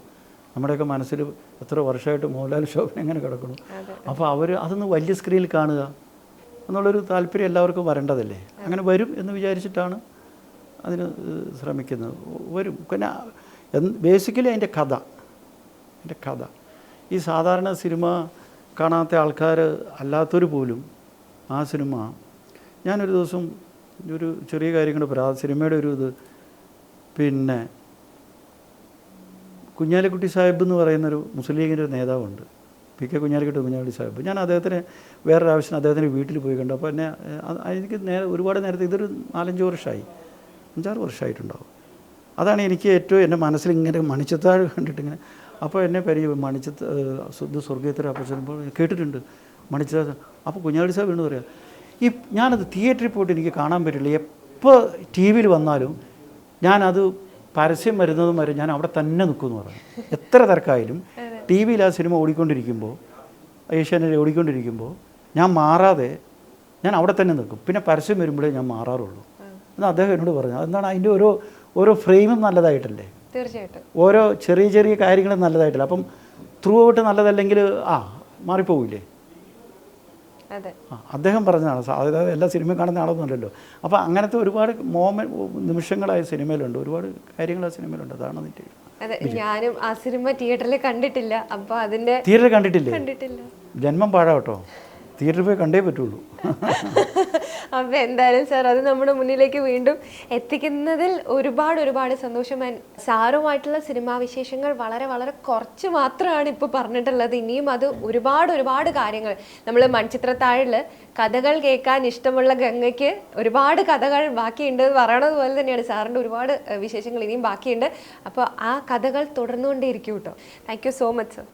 നമ്മുടെയൊക്കെ മനസ്സിൽ എത്ര വർഷമായിട്ട് മോഹൻലാൽ ശോഭന എങ്ങനെ കിടക്കുന്നു. അപ്പോൾ അവർ അതൊന്ന് വലിയ സ്ക്രീനിൽ കാണുക എന്നുള്ളൊരു താല്പര്യം എല്ലാവർക്കും വരേണ്ടതല്ലേ. അങ്ങനെ വരും എന്ന് വിചാരിച്ചിട്ടാണ് അതിന് ശ്രമിക്കുന്നത്. വരും. പിന്നെ ബേസിക്കലി അതിൻ്റെ കഥ ഈ സാധാരണ സിനിമ കാണാത്ത ആൾക്കാർ അല്ലാത്തവർ പോലും ആ സിനിമ, ഞാനൊരു ദിവസം ഒരു ചെറിയ കാര്യം കൂടെ പറയാം. ആ സിനിമയുടെ ഒരു ഇത്, പിന്നെ കുഞ്ഞാലിക്കുട്ടി സാഹിബ് എന്ന് പറയുന്നൊരു മുസ്ലിം ലീഗിൻ്റെ ഒരു നേതാവുണ്ട്, പി.കെ. കുഞ്ഞാലിക്കുട്ടി സാഹിബ്. ഞാൻ അദ്ദേഹത്തിന് വേറൊരു ആവശ്യത്തിന് അദ്ദേഹത്തിൻ്റെ വീട്ടിൽ പോയി കണ്ടു. അപ്പോൾ എന്നെ എനിക്ക് ഒരുപാട് നേരത്തെ, ഇതൊരു 4-5 വർഷമായി, 5-6 വർഷമായിട്ടുണ്ടാവും. അതാണ് എനിക്ക് ഏറ്റവും എൻ്റെ മനസ്സിൽ ഇങ്ങനെ മണിച്ചിത്താഴ് കണ്ടിട്ടിങ്ങനെ. അപ്പോൾ എന്നെ ഇത് സ്വർഗീയത്തിൽ അപ്പച്ചപ്പോൾ കേട്ടിട്ടുണ്ട് മണിച്ചിത്താഴ്. അപ്പോൾ കുഞ്ഞാലി സാഹിബ് എന്ന് പറയാം, ഞാനത് തിയേറ്ററിൽ പോയിട്ട് എനിക്ക് കാണാൻ പറ്റില്ല. എപ്പോൾ ടി വിയിൽ വന്നാലും ഞാനത് പരസ്യം വരുന്നതും വരെ ഞാൻ അവിടെ തന്നെ നിൽക്കുമെന്ന് പറയാം. എത്ര തിരക്കായാലും ടി വിയിൽ ആ സിനിമ ഓടിക്കൊണ്ടിരിക്കുമ്പോൾ, ഏഷ്യാനെറ്റ് ഓടിക്കൊണ്ടിരിക്കുമ്പോൾ ഞാൻ മാറാതെ ഞാൻ അവിടെ തന്നെ നിൽക്കും. പിന്നെ പരസ്യം വരുമ്പോഴേ ഞാൻ മാറാറുള്ളൂ എന്ന് അദ്ദേഹം എന്നോട് പറഞ്ഞു. അതെന്താണ്, അതിൻ്റെ ഓരോ ഫ്രെയിമും നല്ലതായിട്ടല്ലേ. തീർച്ചയായിട്ടും ഓരോ ചെറിയ കാര്യങ്ങളും നല്ലതായിട്ടില്ല. അപ്പം ത്രൂ ഔട്ട് നല്ലതല്ലെങ്കിൽ മാറിപ്പോവില്ലേ. അദ്ദേഹം പറഞ്ഞതാണ്. അതായത് എല്ലാ സിനിമയും കാണുന്ന ആളൊന്നുമല്ലല്ലോ. അപ്പോൾ അങ്ങനത്തെ ഒരുപാട് നിമിഷങ്ങളായ സിനിമയിലുണ്ട്, ഒരുപാട് കാര്യങ്ങൾ ആ സിനിമയിലുണ്ട്. അതാണ് അതിൻ്റെ. അതെ, ഞാനും ആ സിനിമ തിയേറ്ററിൽ കണ്ടിട്ടില്ല. അപ്പോൾ അതിൻ്റെ തിയേറ്ററിൽ കണ്ടിട്ടില്ല. ജന്മം പാഴാട്ടോ, തിയേറ്ററിൽ പോയി കണ്ടേ പറ്റുള്ളൂ. അപ്പോൾ എന്തായാലും സാർ അത് നമ്മുടെ മുന്നിലേക്ക് വീണ്ടും എത്തിക്കുന്നതിൽ ഒരുപാട് സന്തോഷം. സാറുമായിട്ടുള്ള സിനിമാ വിശേഷങ്ങൾ വളരെ കുറച്ച് മാത്രമാണ് ഇപ്പോൾ പറഞ്ഞിട്ടുള്ളത്. ഇനിയും അത് ഒരുപാട് കാര്യങ്ങൾ നമ്മൾ മൺചിത്രത്താഴിൽ കഥകൾ കേൾക്കാൻ ഇഷ്ടമുള്ള ഗംഗയ്ക്ക് ഒരുപാട് കഥകൾ ബാക്കിയുണ്ട് പറയണത് പോലെ തന്നെയാണ് സാറിൻ്റെ ഒരുപാട് വിശേഷങ്ങൾ ഇനിയും ബാക്കിയുണ്ട്. അപ്പോൾ ആ കഥകൾ തുടർന്നുകൊണ്ടേയിരിക്കും കേട്ടോ. Thank you so much sir.